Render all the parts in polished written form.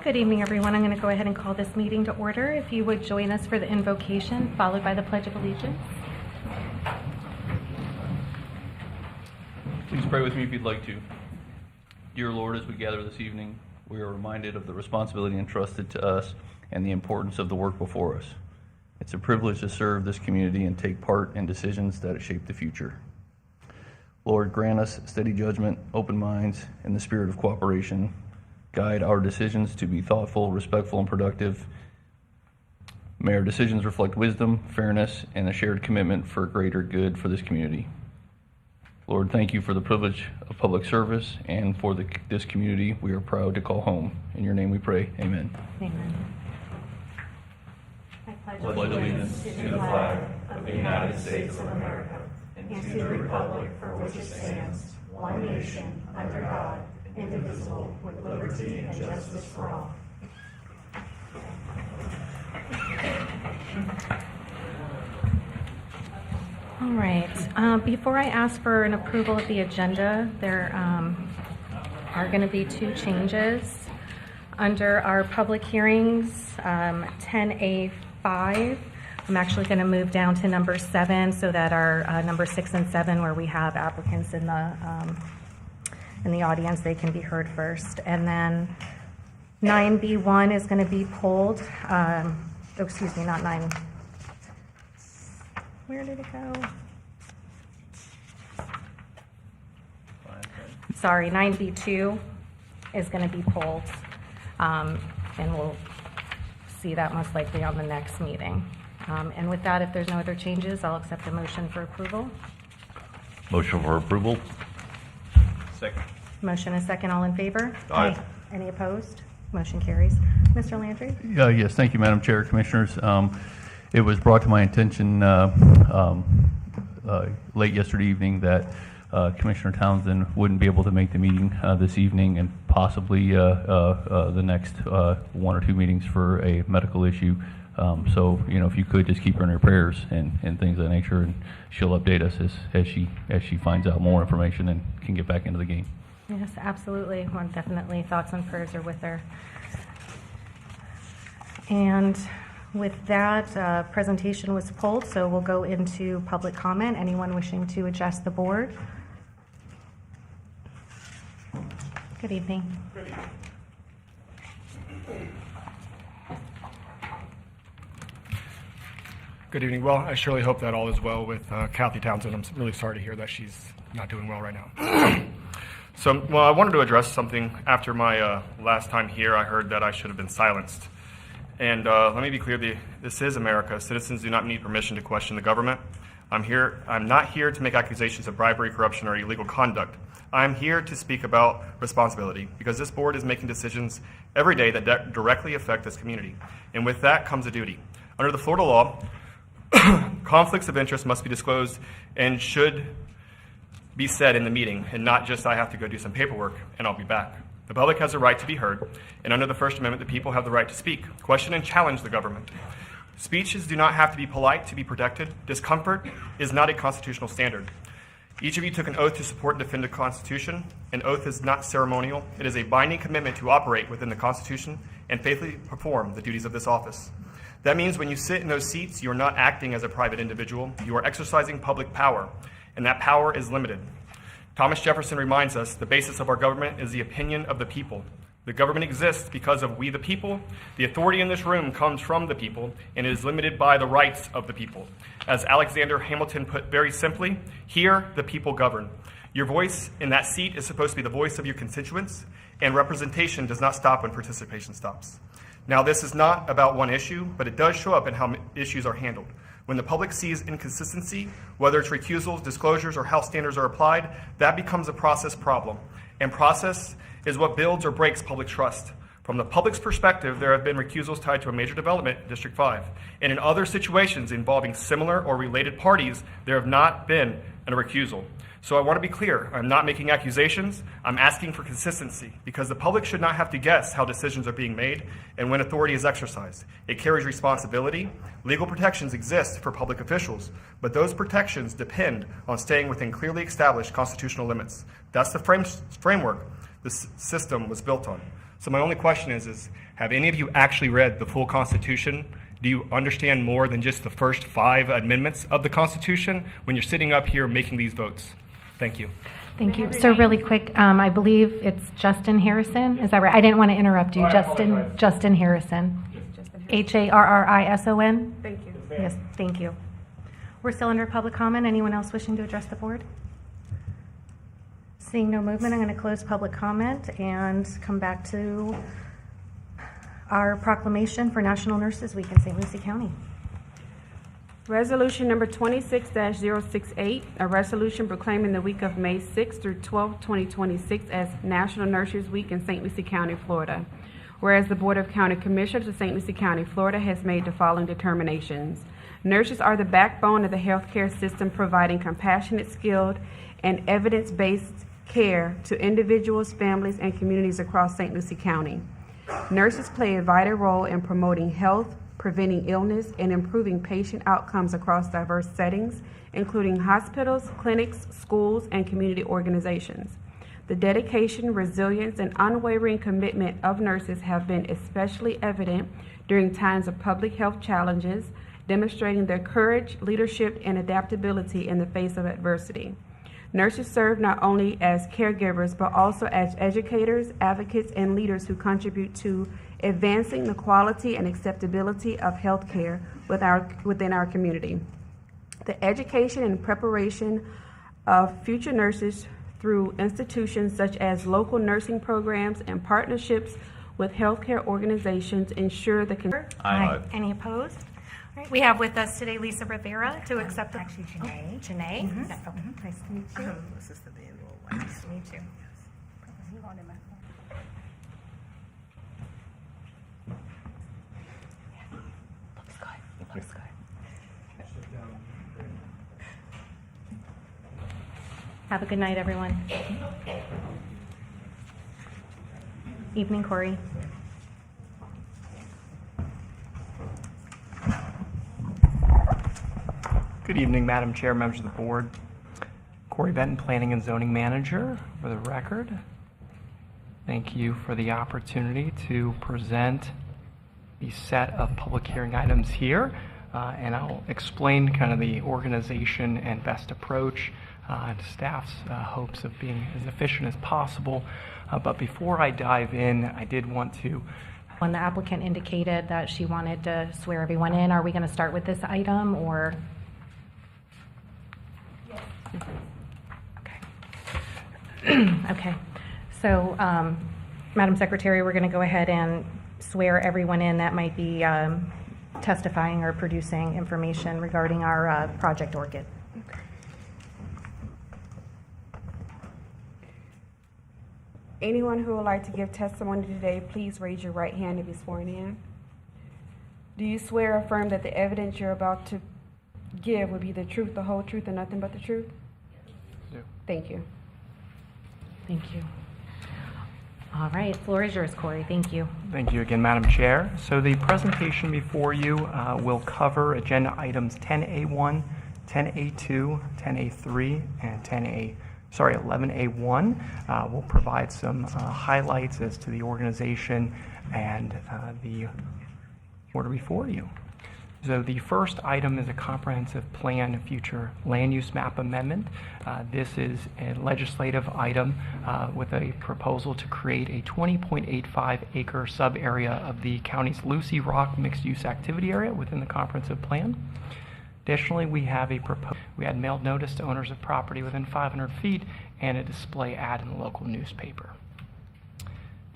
Good evening, everyone. I'm going to go ahead and call this meeting to order. If you would join us for the invocation, followed by the Pledge of Allegiance. Please pray with me if you'd like to. Dear Lord, as we gather this evening, we are reminded of the responsibility entrusted to us and the importance of the work before us. It's a privilege to serve this community and take part in decisions that shape the future. Lord, grant us steady judgment, open minds, and the spirit of cooperation. Guide our decisions to be thoughtful, respectful, and productive. May our decisions reflect wisdom, fairness, and a shared commitment for greater good for this community. Lord, thank you for the privilege of public service and for this community we are proud to call home. In your name we pray, amen. Amen. I pledge allegiance to the flag of the United States of America and to the republic for which it stands, one nation, under God, indivisible, with liberty and justice for all. All right. Before I ask for an approval of the agenda, there are going to be two changes. Under our public hearings, 10A5, I'm actually going to move down to number 7 so that our number 6 and 7, where we have applicants in the audience, they can be heard first. And then 9B1 is going to be pulled. Excuse me, not 9. Where did it go? Sorry, 9B2 is going to be pulled. And we'll see that most likely on the next meeting. And with that, if there's no other changes, I'll accept a motion for approval. Motion for approval. Second. Motion is second. All in favor? Aye. Any opposed? Motion carries. Mr. Landry? Yes, thank you, Madam Chair, Commissioners. It was brought to my attention late yesterday evening that Commissioner Townsend wouldn't be able to make the meeting this evening and possibly the next 1 or 2 meetings for a medical issue. So, if you could just keep her in your prayers and things of that nature, and she'll update us as she finds out more information and can get back into the game. Yes, absolutely. Well, definitely thoughts and prayers are with her. And with that, presentation was pulled, so we'll go into public comment. Anyone wishing to address the board? Good evening. Good evening. Good evening. Well, I surely hope that all is well with Kathy Townsend. I'm really sorry to hear that she's not doing well right now. Well, I wanted to address something. After my last time here, I heard that I should have been silenced. And let me be clear, this is America. Citizens do not need permission to question the government. I'm not here to make accusations of bribery, corruption, or illegal conduct. I'm here to speak about responsibility, because this board is making decisions every day that directly affect this community. And with that comes a duty. Under the Florida law, conflicts of interest must be disclosed and should be said in the meeting, and not just I have to go do some paperwork and I'll be back. The public has a right to be heard, and under the First Amendment, the people have the right to speak, question, and challenge the government. Speeches do not have to be polite to be protected. Discomfort is not a constitutional standard. Each of you took an oath to support and defend the Constitution. An oath is not ceremonial. It is a binding commitment to operate within the Constitution and faithfully perform the duties of this office. That means when you sit in those seats, you are not acting as a private individual. You are exercising public power, and that power is limited. Thomas Jefferson reminds us the basis of our government is the opinion of the people. The government exists because of we the people. The authority in this room comes from the people and is limited by the rights of the people. As Alexander Hamilton put very simply, here the people govern. Your voice in that seat is supposed to be the voice of your constituents, and representation does not stop when participation stops. Now, this is not about one issue, but it does show up in how issues are handled. When the public sees inconsistency, whether it's recusals, disclosures, or how standards are applied, that becomes a process problem. And process is what builds or breaks public trust. From the public's perspective, there have been recusals tied to a major development, District 5. And in other situations involving similar or related parties, there have not been a recusal. So I want to be clear. I'm not making accusations. I'm asking for consistency because the public should not have to guess how decisions are being made and when authority is exercised. It carries responsibility. Legal protections exist for public officials, but those protections depend on staying within clearly established constitutional limits. That's the framework this system was built on. So my only question is have any of you actually read the full Constitution? Do you understand more than just the first 5 amendments of the Constitution when you're sitting up here making these votes? Thank you. Thank you. So really quick, I believe it's Justin Harrison. Is that right? I didn't want to interrupt you. Justin Harrison. Harrison. Thank you. Yes, thank you. We're still under public comment. Anyone else wishing to address the board? Seeing no movement, I'm going to close public comment and come back to our proclamation for National Nurses Week in St. Lucie County. Resolution number 26-068, a resolution proclaiming the week of May 6 through 12, 2026 as National Nurses Week in St. Lucie County, Florida. Whereas the Board of County Commissioners of St. Lucie County, Florida has made the following determinations. Nurses are the backbone of the healthcare system, providing compassionate, skilled, and evidence-based care to individuals, families, and communities across St. Lucie County. Nurses play a vital role in promoting health, preventing illness, and improving patient outcomes across diverse settings, including hospitals, clinics, schools, and community organizations. The dedication, resilience, and unwavering commitment of nurses have been especially evident during times of public health challenges, demonstrating their courage, leadership, and adaptability in the face of adversity. Nurses serve not only as caregivers, but also as educators, advocates, and leaders who contribute to advancing the quality and acceptability of healthcare within our community. The education and preparation of future nurses through institutions such as local nursing programs and partnerships with healthcare organizations ensure the Aye. Any opposed? All right, we have with us today Lisa Rivera to accept the... Actually, Janae. Janae. Mhm. Oh, nice to meet you. This is the little one. Nice to meet you. Looks good. Looks good. Have a good night, everyone. Evening, Corey. Good evening, Madam Chair, members of the board. Corey Benton, Planning and Zoning Manager, for the record. Thank you for the opportunity to present the set of public hearing items here, and I'll explain kind of the organization and best approach and staff's hopes of being as efficient as possible. But before I dive in, I did want to When the applicant indicated that she wanted to swear everyone in, are we going to start with this item or? Yes. Okay. Okay. So, Madam Secretary, we're going to go ahead and swear everyone in that might be testifying or producing information regarding our Project Orchid. Anyone who would like to give testimony today, please raise your right hand to be sworn in. Do you swear or affirm that the evidence you're about to give will be the truth, the whole truth, and nothing but the truth? do. Thank you. Thank you. All right, floor is yours, Corey. Thank you. Thank you again, Madam Chair. So the presentation before you will cover agenda items 10A1, 10A2, 10A3, and 11A1. We'll provide some highlights as to the organization and the order before you. So the first item is a comprehensive plan future land use map amendment. This is a legislative item with a proposal to create a 20.85 acre sub area of the county's Lucie Rock mixed use activity area within the comprehensive plan. Additionally, we had mailed notice to owners of property within 500 feet and a display ad in the local newspaper.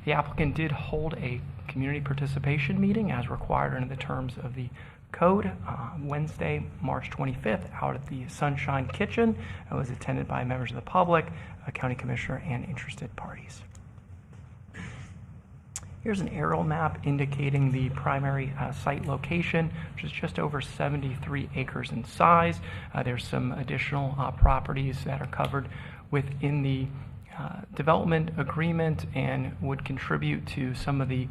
The applicant did hold a community participation meeting as required under the terms of the code Wednesday, March 25th, out at the Sunshine Kitchen. It was attended by members of the public, a county commissioner, and interested parties. Here's an aerial map indicating the primary site location, which is just over 73 acres in size. There's some additional properties that are covered within the development agreement and would contribute to some of the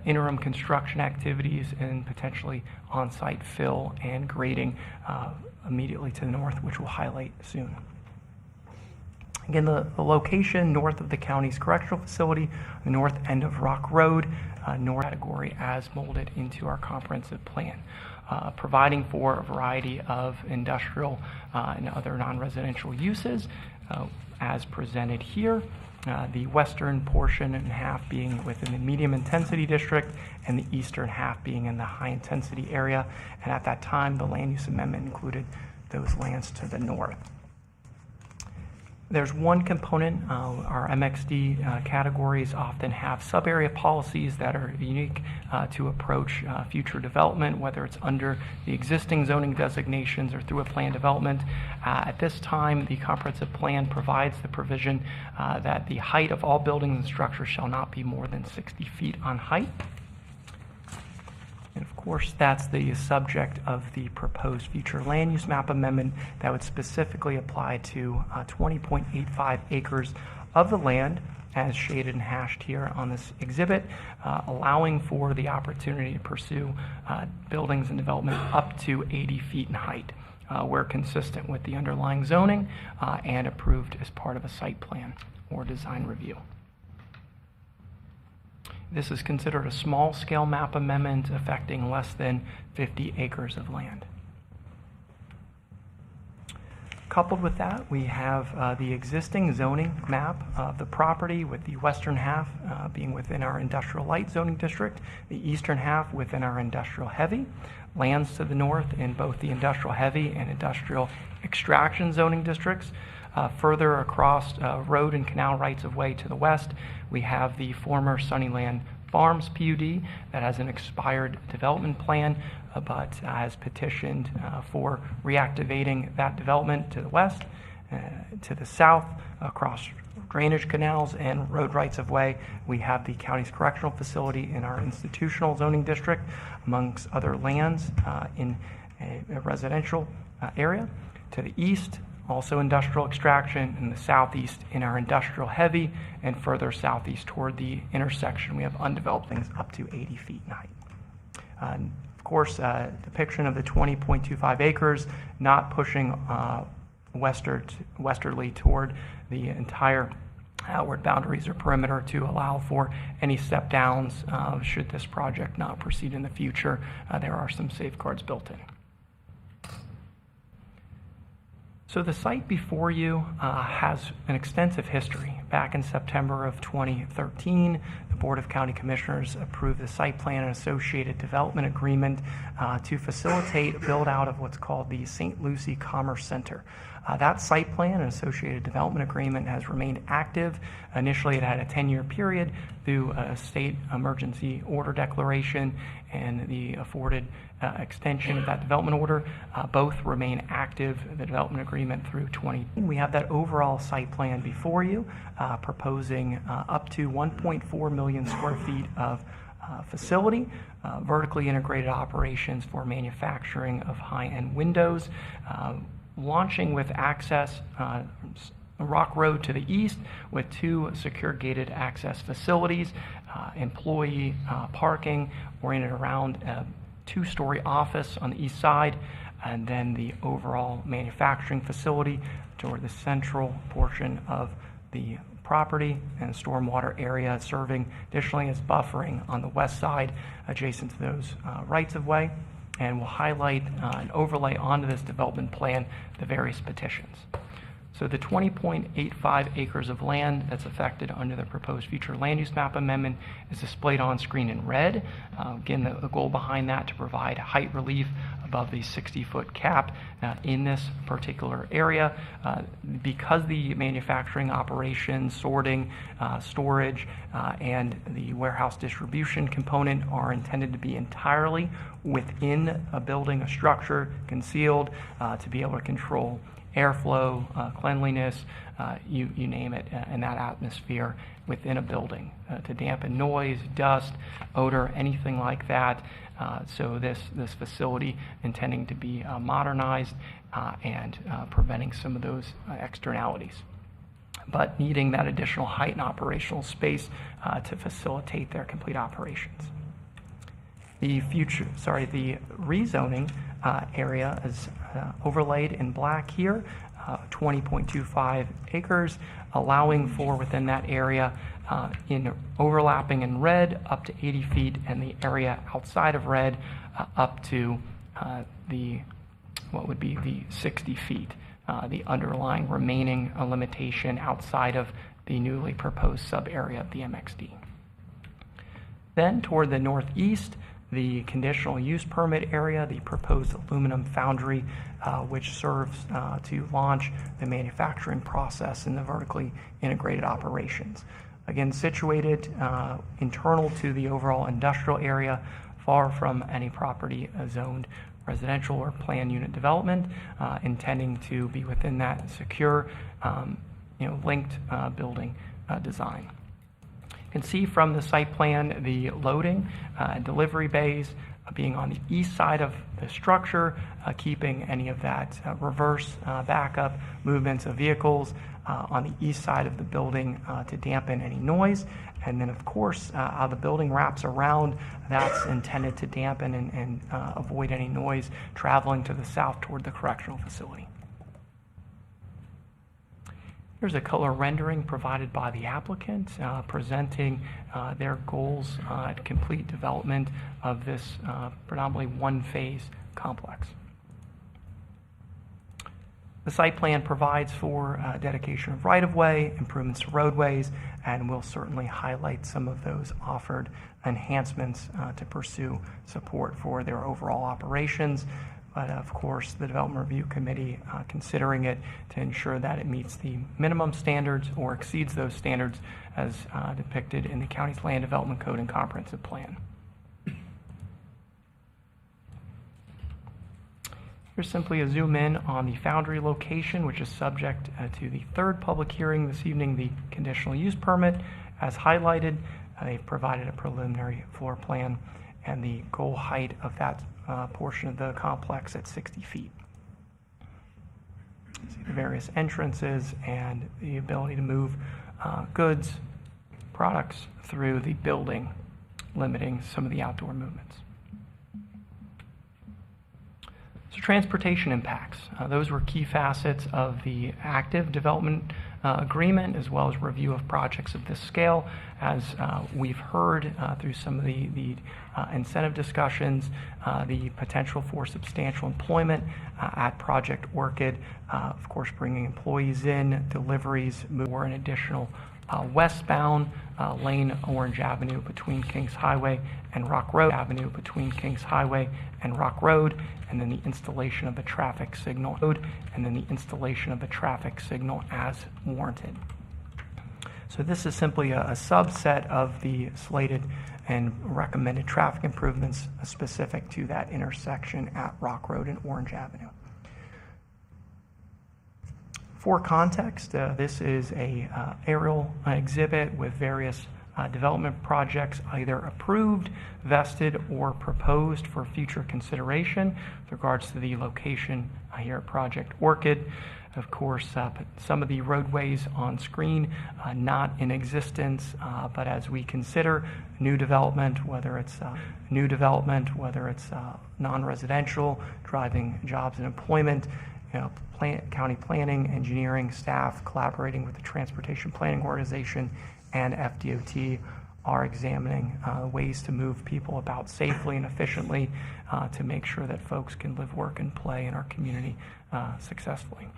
interim construction activities and potentially on-site fill and grading immediately to the north, which we'll highlight soon. Again, the location north of the county's correctional facility, the north end of Rock Road, north category as molded into our comprehensive plan, providing for a variety of industrial and other non-residential uses as presented here. The western portion and half being within the medium intensity district and the eastern half being in the high intensity area. And at that time, the land use amendment included those lands to the north. There's one component, our MXD categories often have sub-area policies that are unique to approach future development, whether it's under the existing zoning designations or through a plan development. At this time, the comprehensive plan provides the provision that the height of all buildings and structures shall not be more than 60 feet on height. And of course, that's the subject of the proposed future land use map amendment that would specifically apply to 20.85 acres of the land as shaded and hashed here on this exhibit, allowing for the opportunity to pursue buildings and development up to 80 feet in height, where consistent with the underlying zoning and approved as part of a site plan or design review. This is considered a small-scale map amendment affecting less than 50 acres of land. Coupled with that, we have the existing zoning map of the property, with the western half being within our industrial light zoning district, the eastern half within our industrial heavy, lands to the north in both the industrial heavy and industrial extraction zoning districts. Further across road and canal rights of way to the west, we have the former Sunnyland Farms PUD that has an expired development plan, but has petitioned for reactivating that development to the west. To the south, across drainage canals and road rights of way, we have the county's correctional facility in our institutional zoning district, amongst other lands in a residential area. To the east, also industrial extraction. In the southeast, in our industrial heavy, and further southeast toward the intersection, we have undeveloped things up to 80 feet in height. Of course, depiction of the 20.25 acres, not pushing westerly toward the entire outward boundaries or perimeter to allow for any step downs should this project not proceed in the future. There are some safeguards built in. So the site before you has an extensive history. Back in September of 2013, the Board of County Commissioners approved the site plan and associated development agreement to facilitate build out of what's called the St. Lucie Commerce Center. That site plan and associated development agreement has remained active. Initially, it had a 10-year period through a state emergency order declaration and the afforded extension of that development order. Both remain active, the development agreement through 20. We have that overall site plan before you, proposing up to 1.4 million square feet of facility, vertically integrated operations for manufacturing of high-end windows, launching with access Rock Road to the east with 2 secure gated access facilities, employee parking oriented around a 2-story office on the east side, and then the overall manufacturing facility toward the central portion of the property and stormwater area, serving additionally as buffering on the west side adjacent to those rights of way. And we'll highlight and overlay onto this development plan the various petitions. So the 20.85 acres of land that's affected under the proposed future land use map amendment is displayed on screen in red. Again, the goal behind that to provide height relief above the 60-foot cap in this particular area. Because the manufacturing operations, sorting, storage, and the warehouse distribution component are intended to be entirely within a building, a structure, concealed, to be able to control airflow, cleanliness, you name it, in that atmosphere within a building, to dampen noise, dust, odor, anything like that. So this facility intending to be modernized and preventing some of those externalities, but needing that additional height and operational space to facilitate their complete operations. The rezoning area is overlaid in black here, 20.25 acres, allowing for within that area in overlapping in red up to 80 feet, and the area outside of red up to what would be the 60 feet, the underlying remaining limitation outside of the newly proposed sub-area of the MXD. Then toward the northeast, the conditional use permit area, the proposed aluminum foundry, which serves to launch the manufacturing process in the vertically integrated operations. Again, situated internal to the overall industrial area, far from any property zoned residential or planned unit development, intending to be within that secure, linked building design. You can see from the site plan the loading and delivery bays being on the east side of the structure, keeping any of that reverse backup movements of vehicles on the east side of the building to dampen any noise. And then, of course, how the building wraps around, that's intended to dampen and avoid any noise traveling to the south toward the correctional facility. Here's a color rendering provided by the applicant, presenting their goals at complete development of this predominantly one-phase complex. The site plan provides for dedication of right-of-way, improvements to roadways, and will certainly highlight some of those offered enhancements to pursue support for their overall operations. But of course, the Development Review Committee considering it to ensure that it meets the minimum standards or exceeds those standards as depicted in the county's Land Development Code and Comprehensive Plan. Here's simply a zoom in on the foundry location, which is subject to the third public hearing this evening, the conditional use permit. As highlighted, they provided a preliminary floor plan and the goal height of that portion of the complex at 60 feet. See the various entrances and the ability to move goods, products through the building, limiting some of the outdoor movements. So transportation impacts. Those were key facets of the active development agreement, as well as review of projects of this scale. As we've heard through some of the incentive discussions, the potential for substantial employment at Project Orchid, of course bringing employees in, deliveries, more an additional westbound lane Orange Avenue between Kings Highway and Rock Road, and then the installation of the traffic signal, as warranted. So this is simply a subset of the slated and recommended traffic improvements specific to that intersection at Rock Road and Orange Avenue. For context, this is a aerial exhibit with various development projects either approved, vested, or proposed for future consideration with regards to the location here at Project Orchid. Of course, some of the roadways on screen not in existence, but as we consider new development, whether it's non-residential, driving jobs and employment, county planning, engineering staff collaborating with the Transportation Planning Organization and FDOT are examining ways to move people about safely and efficiently to make sure that folks can live, work, and play in our community successfully.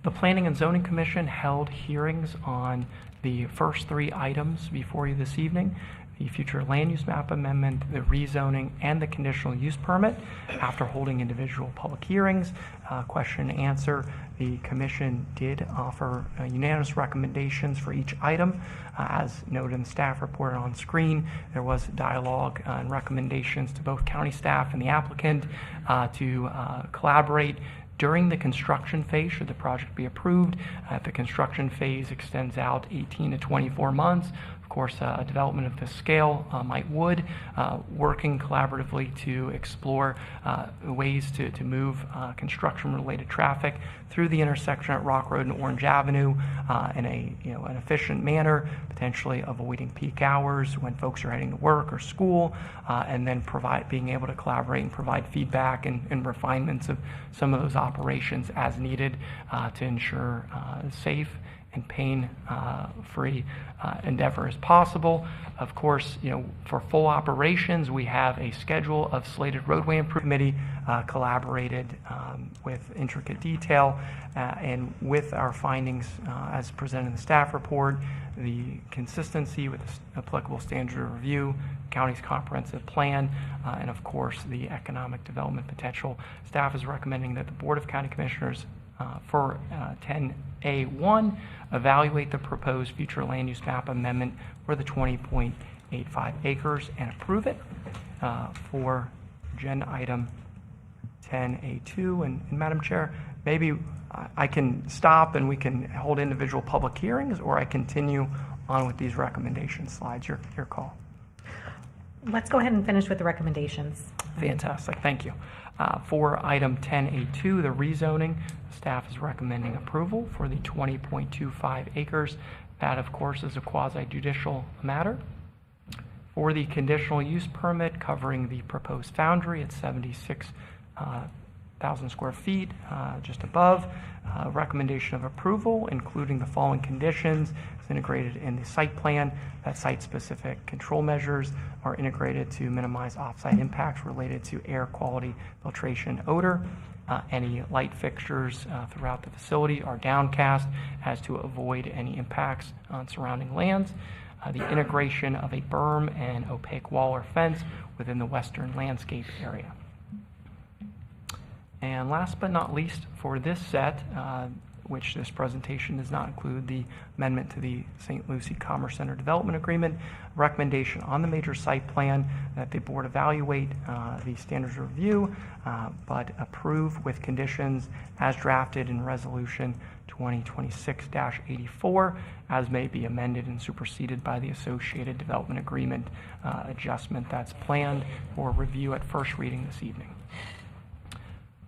The Planning and Zoning Commission held hearings on the first three items before you this evening. the future land use map amendment, the rezoning, and the conditional use permit. After holding individual public hearings, question and answer, the commission did offer unanimous recommendations for each item. As noted in the staff report on screen, there was dialogue and recommendations to both county staff and the applicant to collaborate during the construction phase, should the project be approved. The construction phase extends out 18 to 24 months. Of course, a development of this scale would, working collaboratively to explore ways to move construction-related traffic through the intersection at Rock Road and Orange Avenue in an efficient manner, potentially avoiding peak hours when folks are heading to work or school, and then being able to collaborate and provide feedback and refinements of some of those operations as needed to ensure safe and pain-free endeavor as possible. Of course, for full operations, we have a schedule of slated roadway improvement committee collaborated with intricate detail and with our findings as presented in the staff report, the consistency with the applicable standard of review, county's comprehensive plan, and of course the economic development potential. Staff is recommending that the Board of County Commissioners for 10A1 evaluate the proposed future land use map amendment for the 20.85 acres and approve it. For agenda item 10A2, and Madam Chair, maybe I can stop and we can hold individual public hearings, or I continue on with these recommendation slides. Your call. Let's go ahead and finish with the recommendations. Fantastic, thank you. For item 10A2, the rezoning, staff is recommending approval for the 20.25 acres. That, of course, is a quasi-judicial matter. For the conditional use permit covering the proposed foundry at 76,000 square feet, just above, recommendation of approval, including the following conditions, is integrated in the site plan. That site-specific control measures are integrated to minimize off-site impacts related to air quality, filtration, odor. Any light fixtures throughout the facility are downcast as to avoid any impacts on surrounding lands. The integration of a berm and opaque wall or fence within the western landscape area. And last but not least, for this set, which this presentation does not include the amendment to the St. Lucie Commerce Center Development Agreement, recommendation on the major site plan that the board evaluate the standards of review, but approve with conditions as drafted in Resolution 2026-84, as may be amended and superseded by the associated development agreement adjustment that's planned for review at first reading this evening.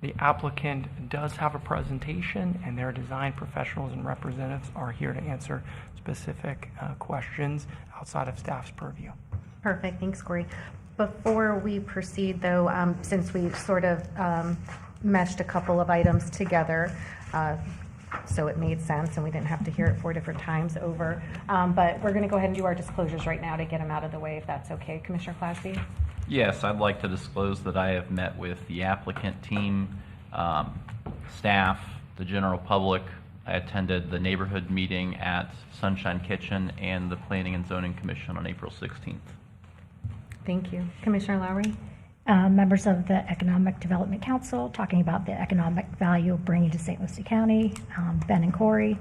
The applicant does have a presentation, and their design professionals and representatives are here to answer specific questions outside of staff's purview. Perfect, thanks, Corey. Before we proceed, though, since we've sort of meshed a couple of items together, so it made sense and we didn't have to hear it 4 different times over, but we're going to go ahead and do our disclosures right now to get them out of the way, if that's okay. Commissioner Classy? Yes, I'd like to disclose that I have met with the applicant team, staff, the general public. I attended the neighborhood meeting at Sunshine Kitchen and the Planning and Zoning Commission on April 16th. Thank you. Commissioner Lowry? Members of the Economic Development Council talking about the economic value of bringing to St. Lucie County, Ben and Corey,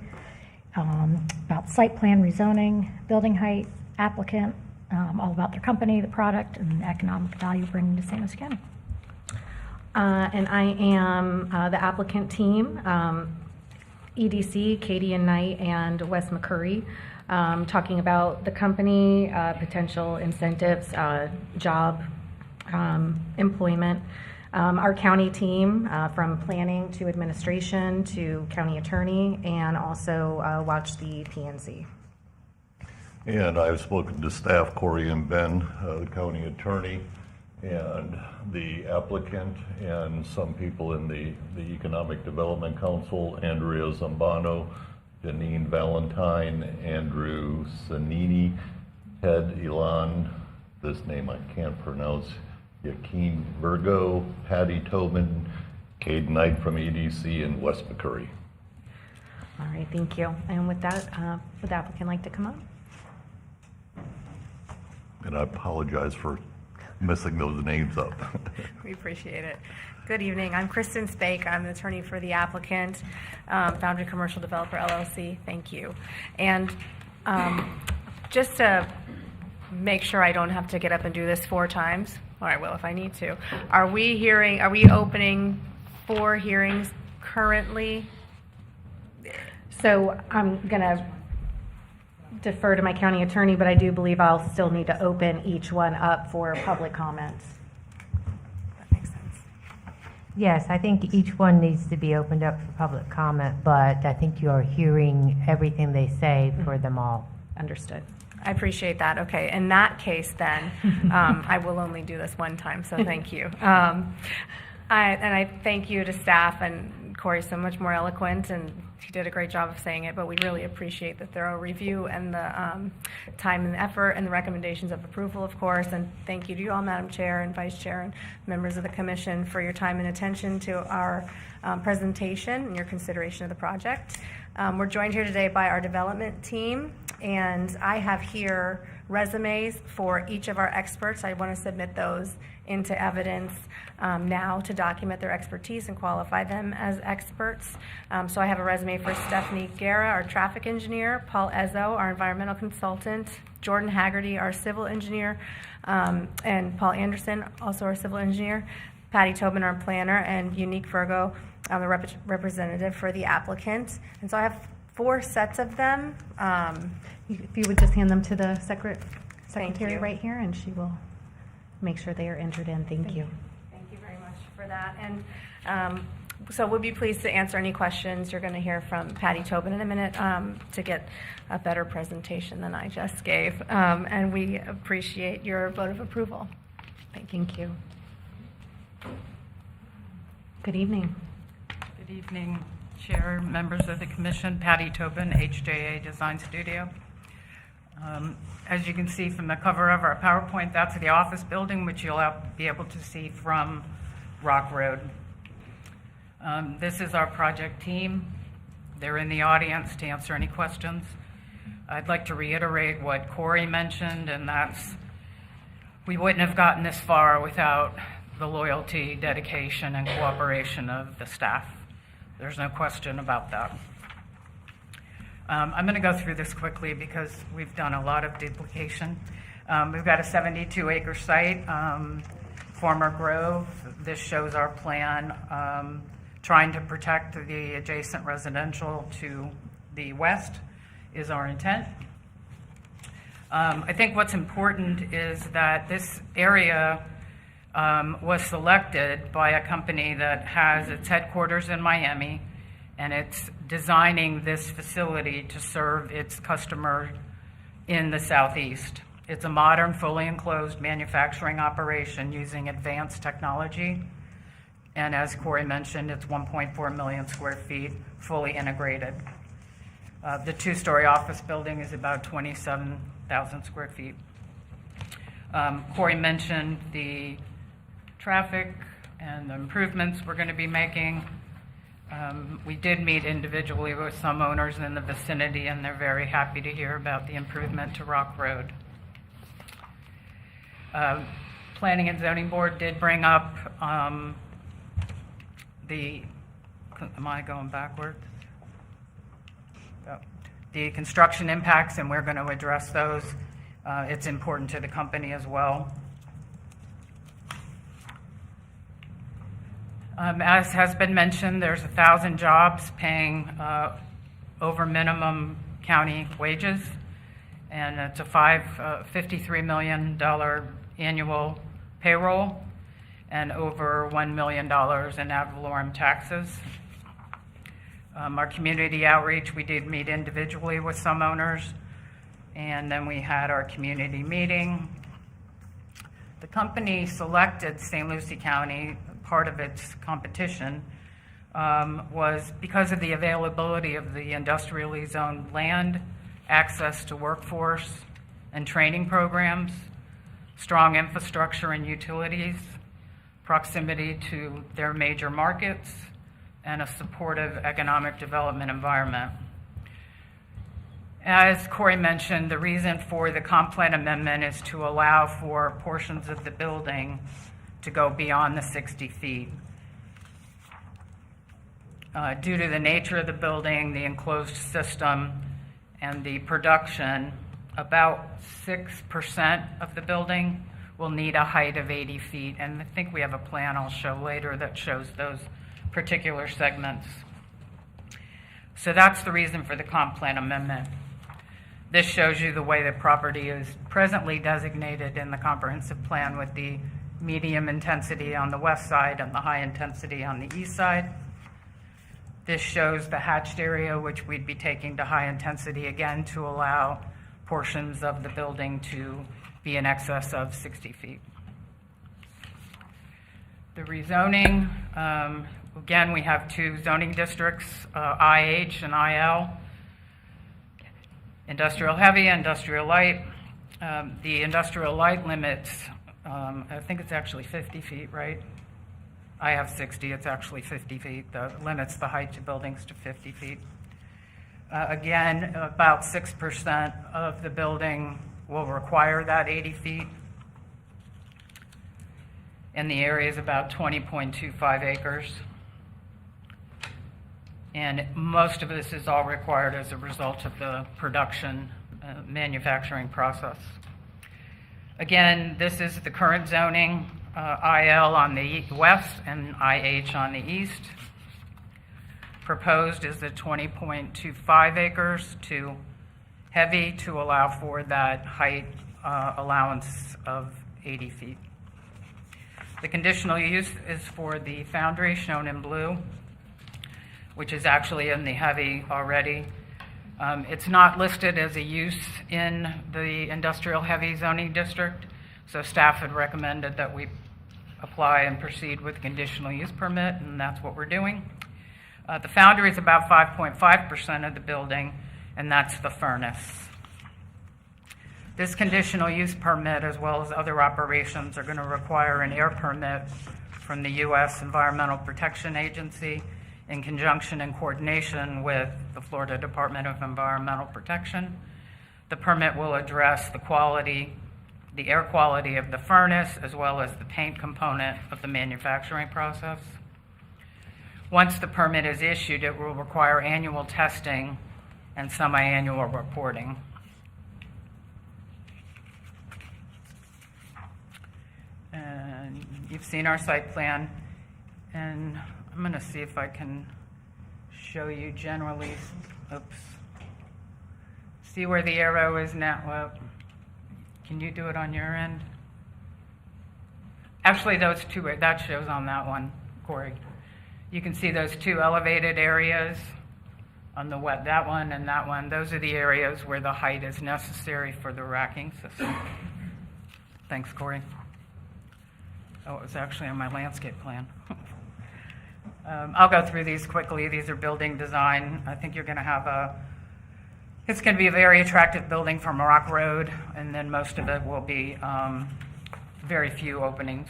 about site plan rezoning, building height, applicant, all about their company, the product, and the economic value bringing to St. Lucie County. And I am the applicant team, EDC, Katie and Knight, and Wes McCurry, talking about the company, potential incentives, job, employment. Our county team, from planning to administration to county attorney, and also watch the PNC. And I've spoken to staff, Corey and Ben, the county attorney, and the applicant, and some people in the Economic Development Council, Andrea Zambano, Janine Valentine, Andrew Zanini, Ted Elan, this name I can't pronounce, Yaquin Virgo, Patty Tobin, Cade Knight from EDC, and Wes McCurry. All right, thank you. And with that, would the applicant like to come up? And I apologize for messing those names up. We appreciate it. Good evening. I'm Kristen Spake. I'm the attorney for the applicant, Foundry Commercial Developer LLC. Thank you. And just to make sure I don't have to get up and do this 4 times, or I will if I need to, are we opening 4 hearings currently? So I'm going to defer to my county attorney, but I do believe I'll still need to open each one up for public comments. That makes sense. Yes, I think each one needs to be opened up for public comment, but I think you are hearing everything they say for them all. Understood. I appreciate that. Okay, in that case then, I will only do this 1 time, so thank you. I thank you to staff, and Corey's so much more eloquent, and he did a great job of saying it, but we really appreciate the thorough review and the time and effort and the recommendations of approval, of course, and thank you to you all, Madam Chair and Vice Chair and members of the Commission, for your time and attention to our presentation and your consideration of the project. We're joined here today by our development team, and I have here resumes for each of our experts. I want to submit those into evidence now to document their expertise and qualify them as experts. So I have a resume for Stephanie Guerra, our traffic engineer, Paul Ezzo, our environmental consultant, Jordan Haggerty, our civil engineer, and Paul Anderson, also our civil engineer, Patty Tobin, our planner, and Unique Virgo, the representative for the applicant. And so I have 4 sets of them. If you would just hand them to the secretary you. right here, and she will make sure they are entered in. Thank you. Thank you very much for that. And so we'll be pleased to answer any questions. You're going to hear from Patty Tobin in a minute to get a better presentation than I just gave. And we appreciate your vote of approval. Thank you. Good evening. Good evening, Chair, members of the Commission. Patty Tobin, HJA Design Studio. As you can see from the cover of our PowerPoint, that's the office building, which you'll be able to see from Rock Road. This is our project team. They're in the audience to answer any questions. I'd like to reiterate what Corey mentioned, and that's we wouldn't have gotten this far without the loyalty, dedication, and cooperation of the staff. There's no question about that. I'm going to go through this quickly because we've done a lot of duplication. We've got a 72-acre site, former grove. This shows our plan, trying to protect the adjacent residential to the west is our intent. I think what's important is that this area was selected by a company that has its headquarters in Miami, and it's designing this facility to serve its customer in the southeast. It's a modern, fully enclosed manufacturing operation using advanced technology. And as Corey mentioned, it's 1.4 million square feet, fully integrated. The 2-story office building is about 27,000 square feet. Corey mentioned the traffic and the improvements we're going to be making. We did meet individually with some owners in the vicinity, and they're very happy to hear about the improvement to Rock Road. Planning and Zoning Board did bring up am I going backwards? Oh. The construction impacts, and we're going to address those. It's important to the company as well. As has been mentioned, there's 1,000 jobs paying over minimum county wages, and it's a $53 million annual payroll and over $1 million in ad valorem taxes. Our community outreach, we did meet individually with some owners, and then we had our community meeting. The company selected St. Lucie County. Part of its competition was because of the availability of the industrially zoned land, access to workforce and training programs, strong infrastructure and utilities, proximity to their major markets, and a supportive economic development environment. As Corey mentioned, the reason for the comp plan amendment is to allow for portions of the building to go beyond the 60 feet. Due to the nature of the building, the enclosed system, and the production, about 6% of the building will need a height of 80 feet. And I think we have a plan I'll show later that shows those particular segments. So that's the reason for the comp plan amendment. This shows you the way the property is presently designated in the comprehensive plan, with the medium intensity on the west side and the high intensity on the east side. This shows the hatched area, which we'd be taking to high intensity again to allow portions of the building to be in excess of 60 feet. The rezoning, again, we have two zoning districts, IH and IL. Industrial heavy, industrial light. The industrial light limits, I think it's actually 50 feet, right? I have 60, it's actually 50 feet. The limits the height of buildings to 50 feet. Again, about 6% of the building will require that 80 feet. And the area is about 20.25 acres. And most of this is all required as a result of the production manufacturing process. Again, this is the current zoning, IL on the west and IH on the east. Proposed is the 20.25 acres to heavy to allow for that height allowance of 80 feet. The conditional use is for the foundry shown in blue, which is actually in the heavy already. It's not listed as a use in the industrial heavy zoning district, so staff had recommended that we apply and proceed with conditional use permit, and that's what we're doing. The foundry is about 5.5% of the building, and that's the furnace. This conditional use permit, as well as other operations, are going to require an air permit from the U.S. Environmental Protection Agency in conjunction and coordination with the Florida Department of Environmental Protection. The permit will address the quality, the air quality of the furnace, as well as the paint component of the manufacturing process. Once the permit is issued, it will require annual testing and semi-annual reporting. And you've seen our site plan, and I'm going to see if I can show you generally. Oops. See where the arrow is now? Well, can you do it on your end? Actually, those two, that shows on that one, Corey. You can see those two elevated areas on the that one and that one. Those are the areas where the height is necessary for the racking system. Thanks, Corey. Oh, it was actually on my landscape plan. I'll go through these quickly. These are building design. I think you're going to have it's going to be a very attractive building from Rock Road, and then most of it will be very few openings.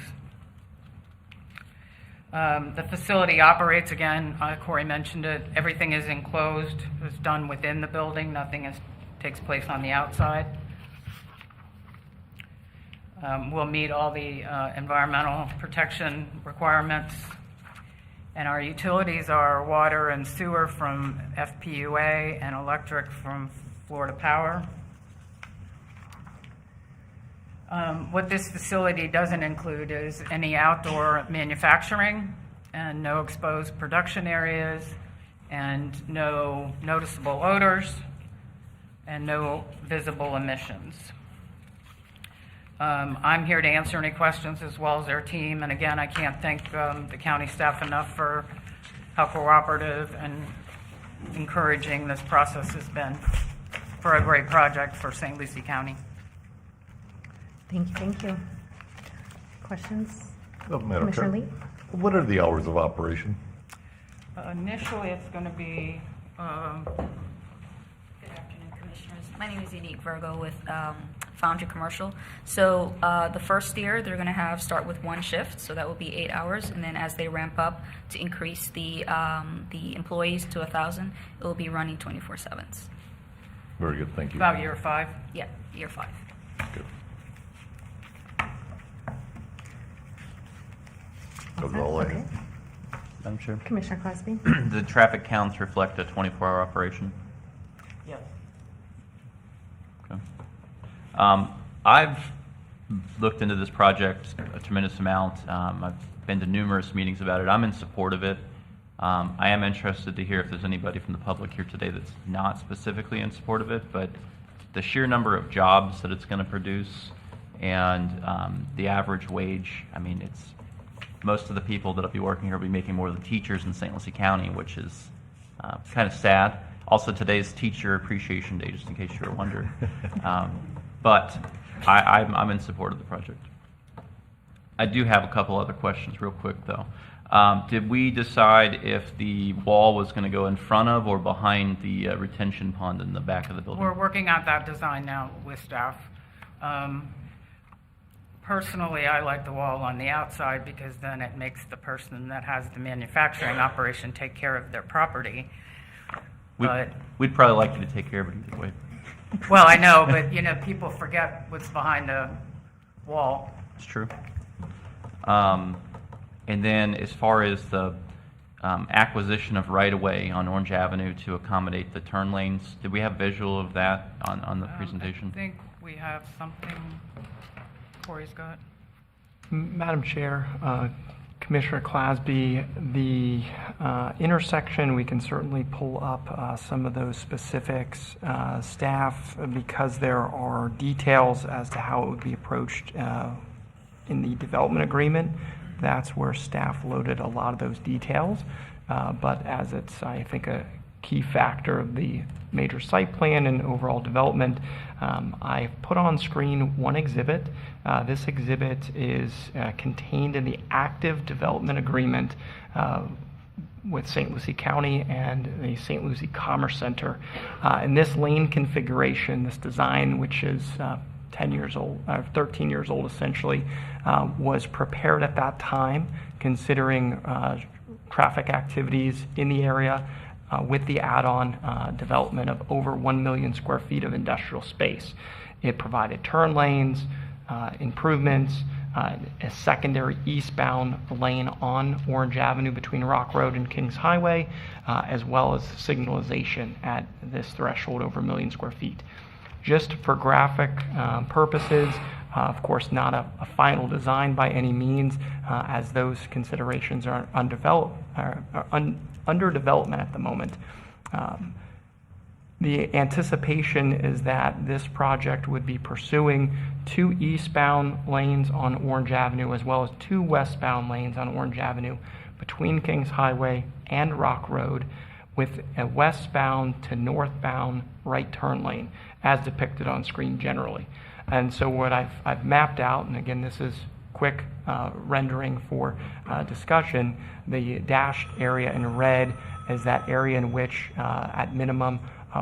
The facility operates, again, Corey mentioned it, everything is enclosed, it's done within the building, nothing takes place on the outside. We'll meet all the environmental protection requirements, and our utilities are water and sewer from FPUA and electric from Florida Power. What this facility doesn't include is any outdoor manufacturing and no exposed production areas and no noticeable odors and no visible emissions. I'm here to answer any questions as well as our team, and again, I can't thank the county staff enough for how cooperative and encouraging this process has been for a great project for St. Lucie County. Thank you, thank you. Questions? Madam Commissioner Chair, Lee? what are the hours of operation? Initially, it's going to be, Good afternoon, Commissioners. My name is Unique Virgo with Foundry Commercial. So the first year, they're going to start with one shift, so that will be 8 hours, and then as they ramp up to increase the employees to 1,000, it will be running 24/7s. Very good, thank you. About year 5. Yeah, year 5. Good. That was all I Okay. had. Madam Chair? Commissioner Clausby? The traffic counts reflect a 24-hour operation? Yes. Okay. I've looked into this project a tremendous amount. I've been to numerous meetings about it. I'm in support of it. I am interested to hear if there's anybody from the public here today that's not specifically in support of it, but the sheer number of jobs that it's going to produce and the average wage, I mean, it's most of the people that'll be working here will be making more than teachers in St. Lucie County, which is kind of sad. Also, today's Teacher Appreciation Day, just in case you were wondering. But I'm in support of the project. I do have a couple other questions real quick, though. Did we decide if the wall was going to go in front of or behind the retention pond in the back of the building? We're working out that design now with staff. Personally, I like the wall on the outside because then it makes the person that has the manufacturing operation take care of their property. But, We'd probably like you to take care of it either way. well, I know, but you know, people forget what's behind the wall. It's true. And then as far as the acquisition of right-of-way on Orange Avenue to accommodate the turn lanes, did we have visual of that on the presentation? I think we have something Corey's got. Madam Chair, Commissioner Clasby, the intersection, we can certainly pull up some of those specifics. Staff, because there are details as to how it would be approached in the development agreement, that's where staff loaded a lot of those details. But as it's, I think, a key factor of the major site plan and overall development, I've put on screen one exhibit. This exhibit is contained in the active development agreement with St. Lucie County and the St. Lucie Commerce Center. And this lane configuration, this design, which is 10 years old, 13 years old essentially, was prepared at that time, considering traffic activities in the area with the add-on development of over 1 million square feet of industrial space. It provided turn lanes, improvements, a secondary eastbound lane on Orange Avenue between Rock Road and Kings Highway, as well as signalization at this threshold over 1 million square feet. Just for graphic purposes, of course not a final design by any means, as those considerations are under development at the moment. The anticipation is that this project would be pursuing 2 eastbound lanes on Orange Avenue as well as 2 westbound lanes on Orange Avenue between Kings Highway and Rock Road, with a westbound to northbound right turn lane as depicted on screen generally. And so what I've mapped out, and again this is quick rendering for discussion, the dashed area in red is that area in which at minimum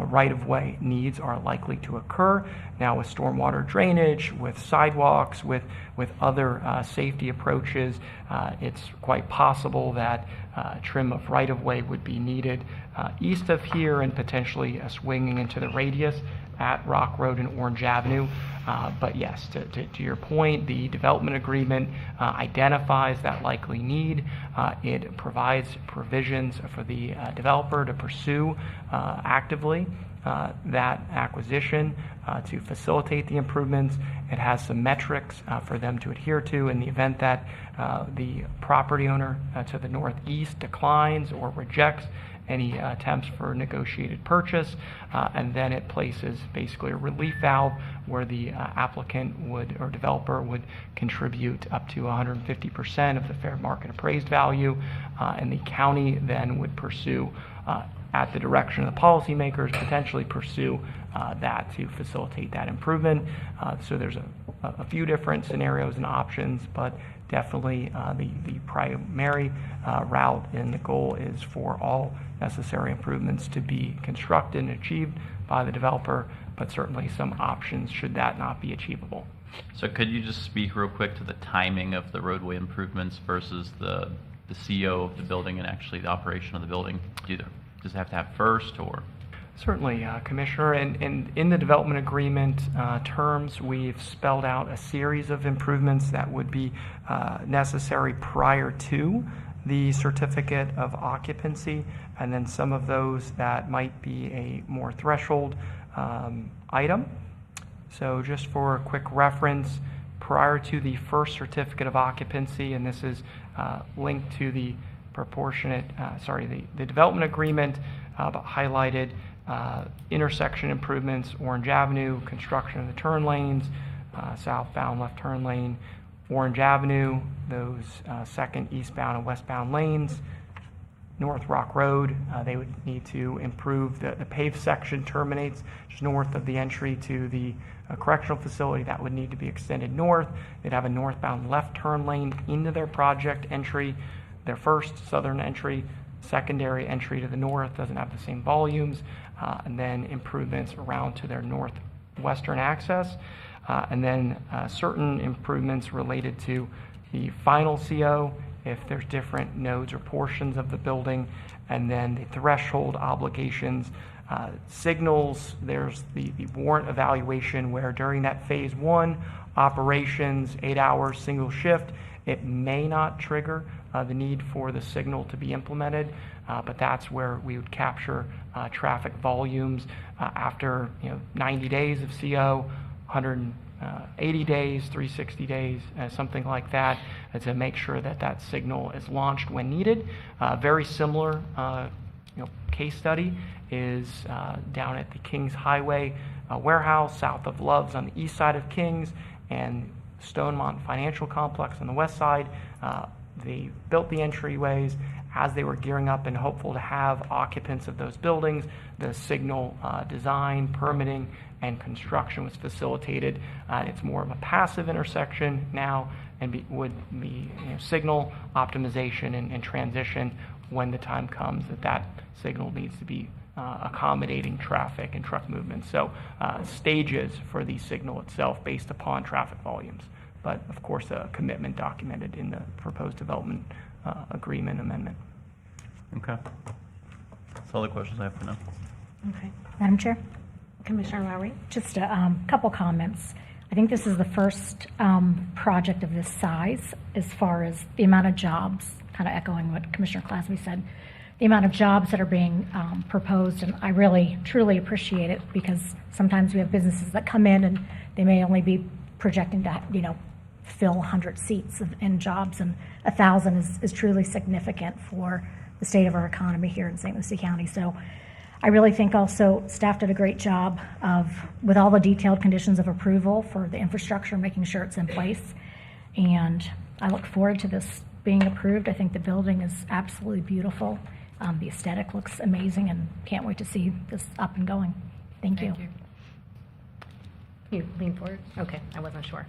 right-of-way needs are likely to occur. Now with stormwater drainage, with sidewalks, with other safety approaches, it's quite possible that trim of right-of-way would be needed east of here and potentially swinging into the radius at Rock Road and Orange Avenue. But yes, to your point, the development agreement identifies that likely need. It provides provisions for the developer to pursue actively that acquisition to facilitate the improvements. It has some metrics for them to adhere to in the event that the property owner to the northeast declines or rejects any attempts for negotiated purchase, and then it places basically a relief valve where the applicant would or developer would contribute up to 150% of the fair market appraised value, and the county then would pursue at the direction of the policymakers, potentially pursue that to facilitate that improvement. So there's a few different scenarios and options, but definitely the primary route and the goal is for all necessary improvements to be constructed and achieved by the developer, but certainly some options should that not be achievable. So could you just speak real quick to the timing of the roadway improvements versus the CO of the building and actually the operation of the building? Does it have to have first or? Certainly, Commissioner. And in the development agreement terms, we've spelled out a series of improvements that would be necessary prior to the certificate of occupancy, and then some of those that might be a more threshold item. So just for a quick reference, prior to the first certificate of occupancy, and this is linked to the the development agreement, but highlighted intersection improvements, Orange Avenue, construction of the turn lanes, southbound left turn lane, Orange Avenue, those second eastbound and westbound lanes, North Rock Road, they would need to improve the paved section terminates just north of the entry to the correctional facility. That would need to be extended north. They'd have a northbound left turn lane into their project entry, their first southern entry. Secondary entry to the north doesn't have the same volumes, and then improvements around to their northwestern access, and then certain improvements related to the final CO if there's different nodes or portions of the building, and then the threshold obligations, signals. There's the warrant evaluation where during that phase 1 operations, 8 hours, single shift, it may not trigger the need for the signal to be implemented, but that's where we would capture traffic volumes after 90 days of CO, 180 days, 360 days, something like that, to make sure that that signal is launched when needed. Very similar case study is down at the Kings Highway warehouse south of Love's on the east side of Kings, and Stonemont Financial Complex on the west side. They built the entryways. As they were gearing up and hopeful to have occupants of those buildings, the signal design, permitting, and construction was facilitated. It's more of a passive intersection now, and would be signal optimization and transition when the time comes that signal needs to be accommodating traffic and truck movement. So stages for the signal itself based upon traffic volumes. But of course, a commitment documented in the proposed development agreement amendment. Okay. That's all the questions I have for now. Okay. Madam Chair, Commissioner Lowry? just a couple comments. I think this is the first project of this size as far as the amount of jobs, kind of echoing what Commissioner Clasby said, the amount of jobs that are being proposed, and I really, truly appreciate it, because sometimes we have businesses that come in and they may only be projecting to, fill 100 seats in jobs, and 1,000 is truly significant for the state of our economy here in St. Lucie County. So I really think also staff did a great job with all the detailed conditions of approval for the infrastructure, making sure it's in place. And I look forward to this being approved. I think the building is absolutely beautiful. The aesthetic looks amazing, and can't wait to see this up and going. Thank you. You lean forward? Okay, I wasn't sure.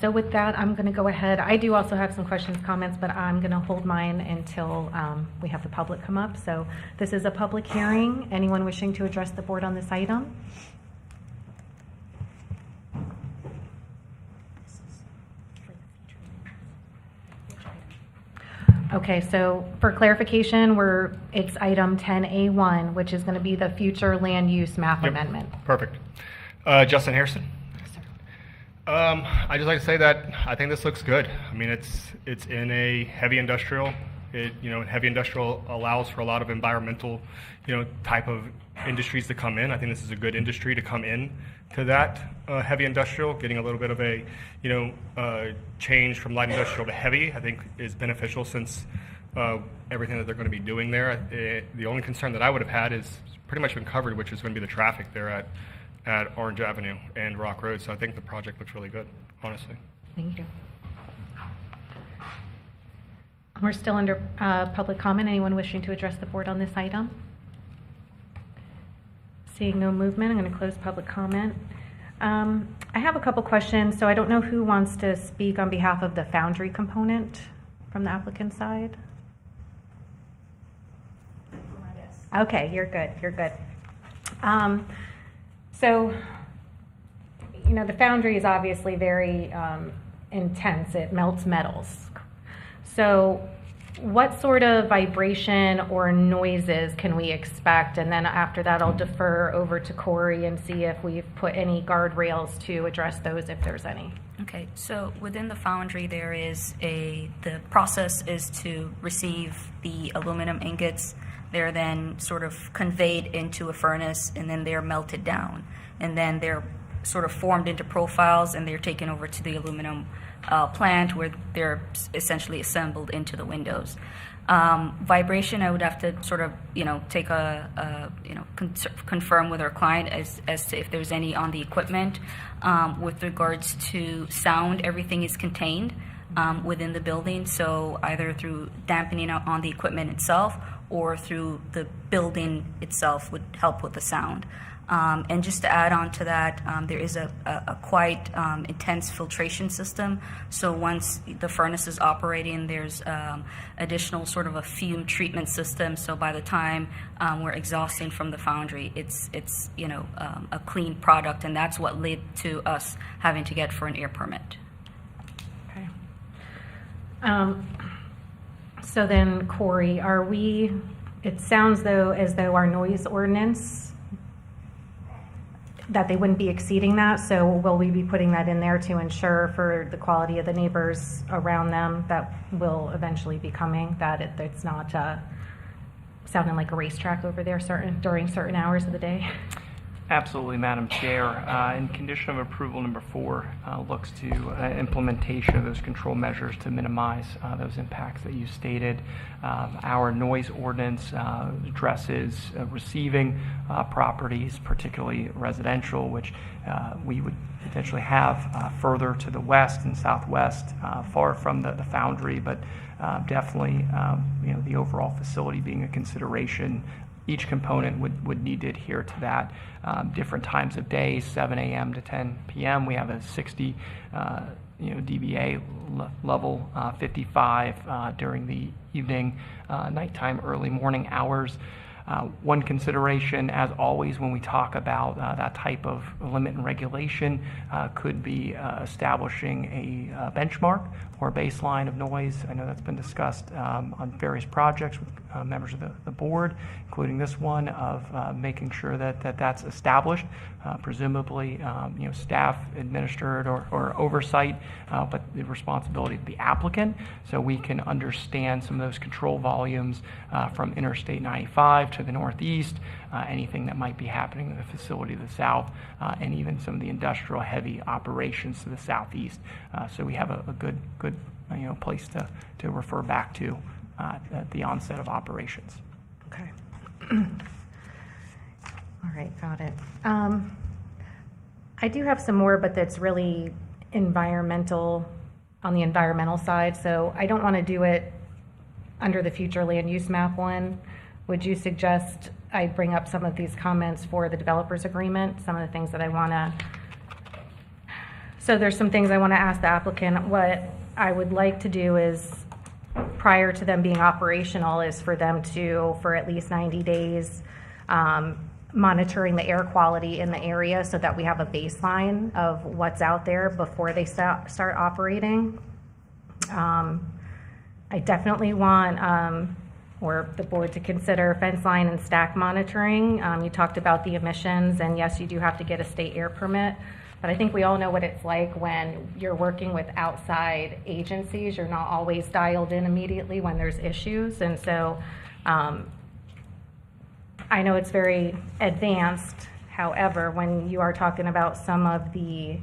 So with that, I'm going to go ahead. I do also have some questions, comments, but I'm going to hold mine until we have the public come up. So this is a public hearing. Anyone wishing to address the board on this item? Okay, so for clarification, it's item 10A1, which is going to be the future land use map amendment. Perfect. Justin Harrison. I just like to say that I think this looks good. I mean, it's in a heavy industrial. Heavy industrial allows for a lot of environmental, type of industries to come in. I think this is a good industry to come in to that heavy industrial. Getting a little bit of a, change from light industrial to heavy, I think is beneficial, since everything that they're going to be doing there. The only concern that I would have had is pretty much been covered, which is going to be the traffic there at Orange Avenue and Rock Road. So I think the project looks really good, honestly. Thank you. We're still under public comment. Anyone wishing to address the board on this item? Seeing no movement, I'm going to close public comment. I have a couple questions. So I don't know who wants to speak on behalf of the foundry component from the applicant side. Okay, you're good. You're good. So, the foundry is obviously very intense. It melts metals. So what sort of vibration or noises can we expect? And then after that, I'll defer over to Corey and see if we've put any guardrails to address those, if there's any. Okay, so within the foundry, the process is to receive the aluminum ingots. They're then sort of conveyed into a furnace, and then they're melted down. And then they're sort of formed into profiles, and they're taken over to the aluminum plant where they're essentially assembled into the windows. Vibration, I would have to sort of, take confirm with our client as to if there's any on the equipment. With regards to sound, everything is contained within the building, so either through dampening on the equipment itself or through the building itself would help with the sound. And just to add on to that, there is a quite intense filtration system. So once the furnace is operating, there's additional sort of a fume treatment system. So by the time we're exhausting from the foundry, it's a clean product, and that's what led to us having to get for an air permit. Okay. So then, Corey, it sounds as though our noise ordinance, that they wouldn't be exceeding that, so will we be putting that in there to ensure for the quality of the neighbors around them that will eventually be coming, that it's not sounding like a racetrack over there during certain hours of the day? Absolutely, Madam Chair. And condition of approval number 4 looks to implementation of those control measures to minimize those impacts that you stated. Our noise ordinance addresses receiving properties, particularly residential, which we would potentially have further to the west and southwest, far from the foundry, but definitely the overall facility being a consideration. Each component would need to adhere to that. Different times of day, 7 a.m. to 10 p.m. We have a 60 dBA level, 55 during the evening, nighttime, early morning hours. One consideration, as always, when we talk about that type of limit and regulation, could be establishing a benchmark or a baseline of noise. I know that's been discussed on various projects with members of the board, including this one, of making sure that that's established, presumably staff administered or oversight, but the responsibility of the applicant, so we can understand some of those control volumes from Interstate 95 to the northeast, anything that might be happening in the facility to the south, and even some of the industrial heavy operations to the southeast. So we have a good place to refer back to at the onset of operations. Okay. All right, got it. I do have some more, but that's really on the environmental side, so I don't want to do it under the future land use map one. Would you suggest I bring up some of these comments for the developers agreement, some of the things that I want to... So there's some things I want to ask the applicant. What I would like to do is, prior to them being operational, is for them to, for at least 90 days, monitoring the air quality in the area so that we have a baseline of what's out there before they start operating. I definitely want, or the board, to consider fence line and stack monitoring. You talked about the emissions, and yes, you do have to get a state air permit, but I think we all know what it's like when you're working with outside agencies. You're not always dialed in immediately when there's issues, and so I know it's very advanced. However, when you are talking about some of the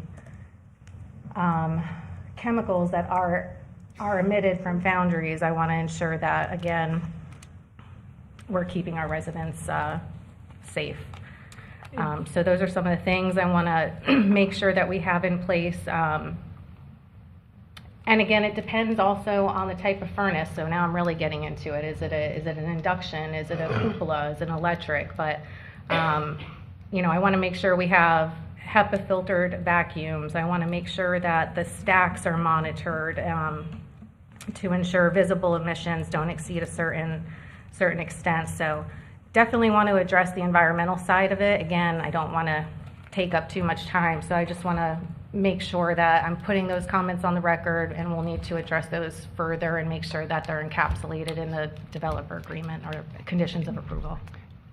chemicals that are emitted from foundries, I want to ensure that, again, we're keeping our residents safe. So those are some of the things I want to make sure that we have in place. And again, it depends also on the type of furnace. So now I'm really getting into it. Is it an induction? Is it a cupola? Is it an electric? But I want to make sure we have HEPA filtered vacuums. I want to make sure that the stacks are monitored to ensure visible emissions don't exceed a certain extent. So definitely want to address the environmental side of it. Again, I don't want to take up too much time, so I just want to make sure that I'm putting those comments on the record, and we'll need to address those further and make sure that they're encapsulated in the developer agreement or conditions of approval.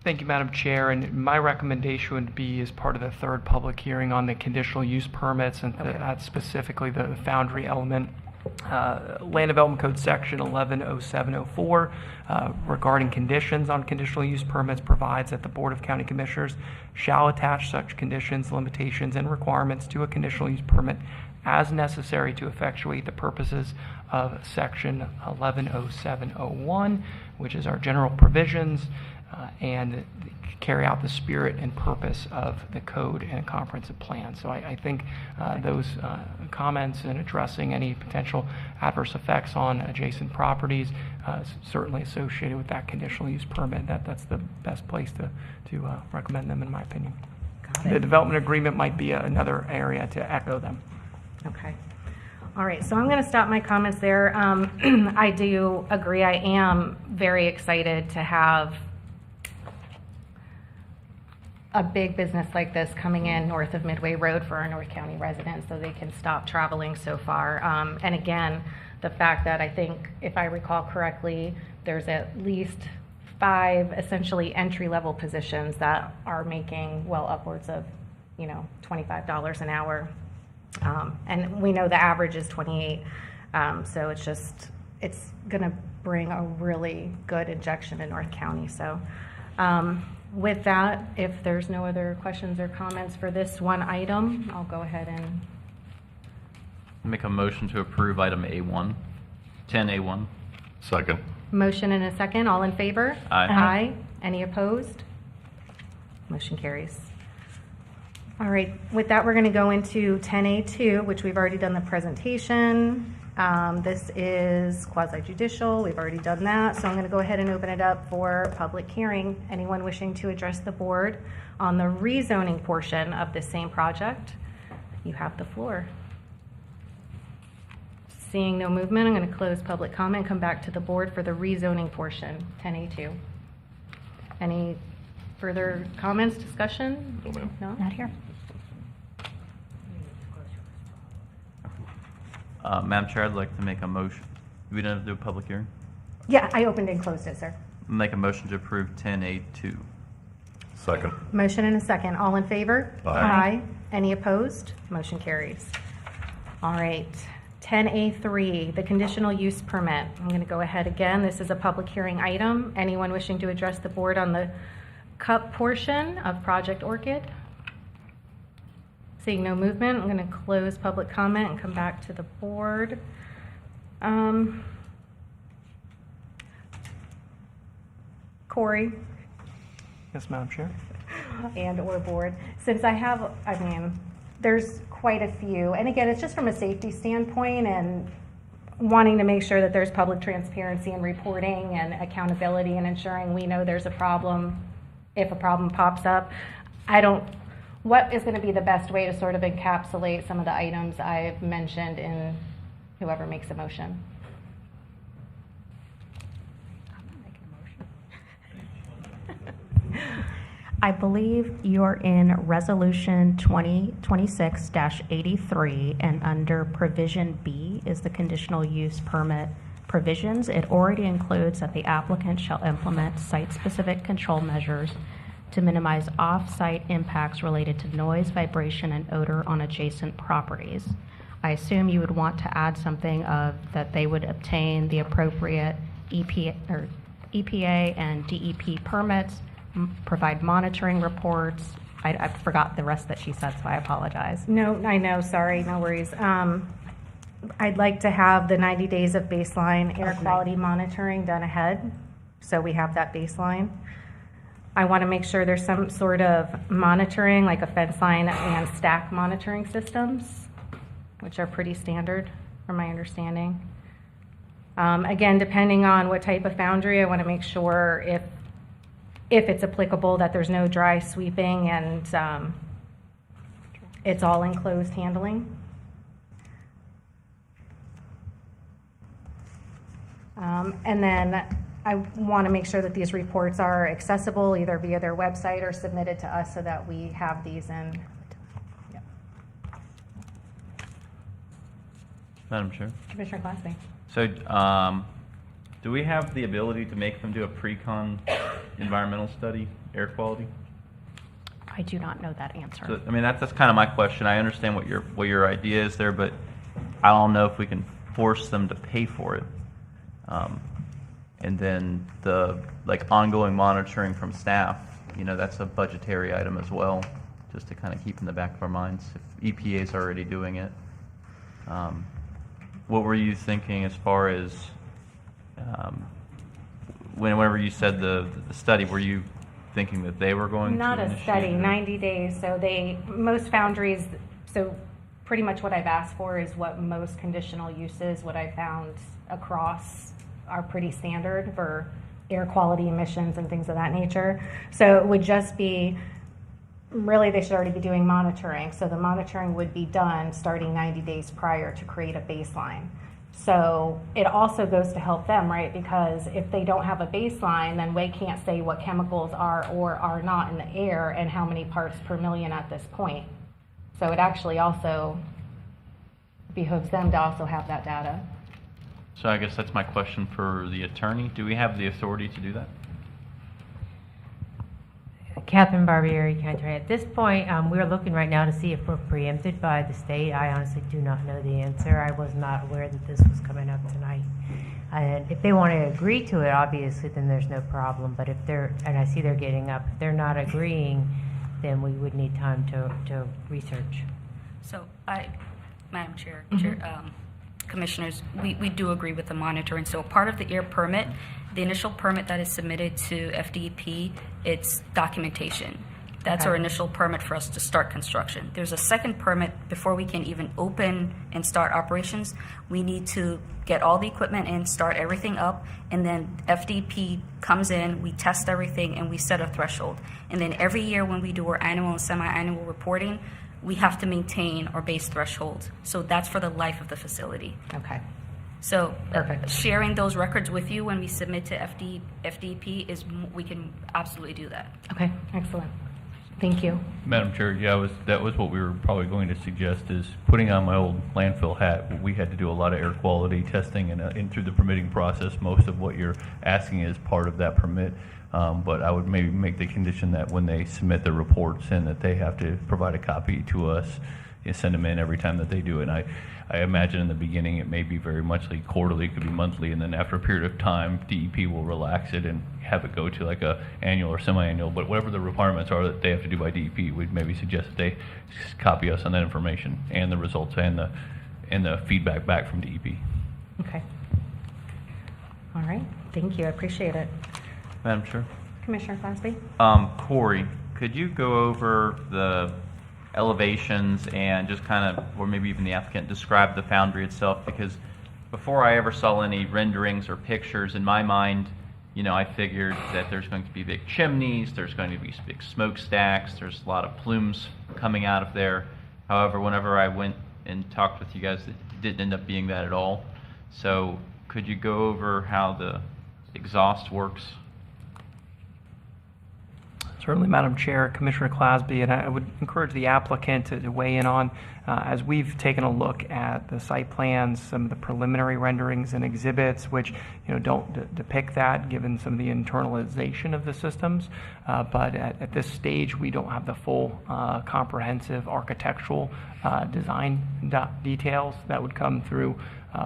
Thank you, Madam Chair. And my recommendation would be as part of the third public hearing on the conditional use permits, and that's specifically the foundry element. Land Development Code Section 110704 regarding conditions on conditional use permits provides that the Board of County Commissioners shall attach such conditions, limitations, and requirements to a conditional use permit as necessary to effectuate the purposes of Section 110701, which is our general provisions, and carry out the spirit and purpose of the code and comprehensive plan. So I think those comments and addressing any potential adverse effects on adjacent properties certainly associated with that conditional use permit, that's the best place to recommend them, in my opinion. Got it. The development agreement might be another area to echo them. Okay. All right, so I'm going to stop my comments there. I do agree. I am very excited to have a big business like this coming in north of Midway Road for our North County residents so they can stop traveling so far. And again, the fact that I think, if I recall correctly, there's at least 5 essentially entry-level positions that are making well upwards of, $25 an hour. And we know the average is 28. So it's going to bring a really good injection in North County. So with that, if there's no other questions or comments for this one item, I'll go ahead and Make a motion to approve item A1, 10A1. Second. motion and a second. All in favor? Aye. Aye. Any opposed? Motion carries. All right, with that, we're going to go into 10A2, which we've already done the presentation. This is quasi-judicial. We've already done that. So I'm going to go ahead and open it up for public hearing. Anyone wishing to address the board on the rezoning portion of this same project, you have the floor. Seeing no movement, I'm going to close public comment, come back to the board for the rezoning portion, 10A2. Any further comments, discussion? No, ma'am. No? Not here. Madam Chair, I'd like to make a motion. Do we don't have to do a public hearing? Yeah, I opened and closed it, sir. Make a motion to approve 10A2. Second. Motion and a second. All in favor? Aye. Any opposed? Motion carries. All right. 10A3, the conditional use permit. I'm going to go ahead again. This is a public hearing item. Anyone wishing to address the board on the cup portion of Project Orchid? Seeing no movement, I'm going to close public comment and come back to the board. Corey Yes, Madam Chair. and or board, since there's quite a few. And again, it's just from a safety standpoint and wanting to make sure that there's public transparency and reporting and accountability and ensuring we know there's a problem if a problem pops up. What is going to be the best way to sort of encapsulate some of the items I've mentioned in whoever makes a motion? I believe you're in Resolution 2026-83, and under Provision B is the conditional use permit provisions. It already includes that the applicant shall implement site-specific control measures to minimize off-site impacts related to noise, vibration, and odor on adjacent properties. I assume you would want to add something of that they would obtain the appropriate EPA and DEP permits, provide monitoring reports. I forgot the rest that she said, so I apologize. No, I know, sorry, no worries. I'd like to have the 90 days of baseline air quality monitoring done ahead, so we have that baseline. I want to make sure there's some sort of monitoring, like a fence line and stack monitoring systems, which are pretty standard from my understanding. Again, depending on what type of foundry, I want to make sure if it's applicable that there's no dry sweeping and it's all enclosed handling. And then I want to make sure that these reports are accessible either via their website or submitted to us so that we have these in. Madam Chair. Commissioner Glassman. So, do we have the ability to make them do a pre-con environmental study, air quality? I do not know that answer. So, I mean, that's kind of my question. I understand what your idea is there, but I don't know if we can force them to pay for it. And then the ongoing monitoring from staff, that's a budgetary item as well, just to kind of keep in the back of our minds if EPA is already doing it. What were you thinking as far as whenever you said the study? Were you thinking that they were going Not to a initiate study, it? 90 days. So most foundries, so pretty much what I've asked for is what most conditional uses, what I found across are pretty standard for air quality emissions and things of that nature. So it would just be, really they should already be doing monitoring. So the monitoring would be done starting 90 days prior to create a baseline. So it also goes to help them, right? Because if they don't have a baseline, then we can't say what chemicals are or are not in the air and how many parts per million at this point. So it actually also behooves them to also have that data. So I guess that's my question for the attorney. Do we have the authority to do that? Catherine Barbieri, County Attorney. At this point, we're looking right now to see if we're preempted by the state. I honestly do not know the answer. I was not aware that this was coming up tonight. And if they want to agree to it, obviously, then there's no problem. But if they're, and I see they're getting up, if they're not agreeing, then we would need time to research. So Madam Chair, Commissioners, we do agree with the monitoring. So part of the air permit, the initial permit that is submitted to FDP, it's documentation. That's our initial permit for us to start construction. There's a second permit before we can even open and start operations. We need to get all the equipment in, start everything up, and then FDP comes in, we test everything, and we set a threshold. And then every year when we do our annual and semi-annual reporting, we have to maintain our base threshold. So that's for the life of the facility. Okay. So Perfect. Sharing those records with you when we submit to FDP we can absolutely do that. Okay, excellent. Thank you. Madam Chair, yeah, that was what we were probably going to suggest is putting on my old landfill hat. We had to do a lot of air quality testing and through the permitting process, most of what you're asking is part of that permit. But I would maybe make the condition that when they submit their reports in that they have to provide a copy to us and send them in every time that they do it. And I imagine in the beginning it may be very much like quarterly, it could be monthly, and then after a period of time, DEP will relax it and have it go to like a annual or semi-annual. But whatever the requirements are that they have to do by DEP, we'd maybe suggest that they copy us on that information and the results and the feedback back from DEP. Okay. All right. Thank you. I appreciate it. Madam Chair. Commissioner Clasby? Corey, could you go over the elevations and just kind of, or maybe even the applicant, describe the foundry itself? Because before I ever saw any renderings or pictures, in my mind, I figured that there's going to be big chimneys, there's going to be big smokestacks, there's a lot of plumes coming out of there. However, whenever I went and talked with you guys, it didn't end up being that at all. So could you go over how the exhaust works? Certainly, Madam Chair, Commissioner Clasby, and I would encourage the applicant to weigh in on, as we've taken a look at the site plans, some of the preliminary renderings and exhibits, which don't depict that given some of the internalization of the systems. But at this stage, we don't have the full comprehensive architectural design details that would come through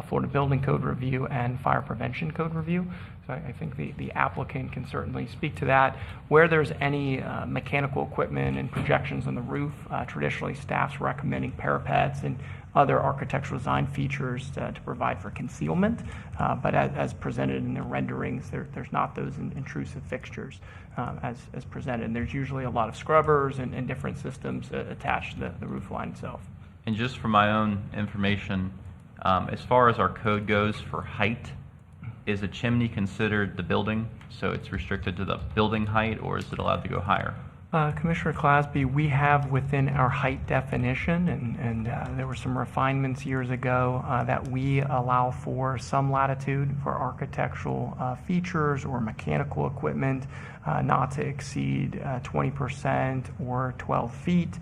Florida Building Code review and Fire Prevention Code review. So I think the applicant can certainly speak to that. Where there's any mechanical equipment and projections on the roof, traditionally staff's recommending parapets and other architectural design features to provide for concealment. But as presented in the renderings, there's not those intrusive fixtures as presented. And there's usually a lot of scrubbers and different systems attached to the roof line itself. And just for my own information, as far as our code goes for height, is a chimney considered the building, so it's restricted to the building height, or is it allowed to go higher? Commissioner Clasby, we have within our height definition, and there were some refinements years ago that we allow for some latitude for architectural features or mechanical equipment not to exceed 20% or 12 feet.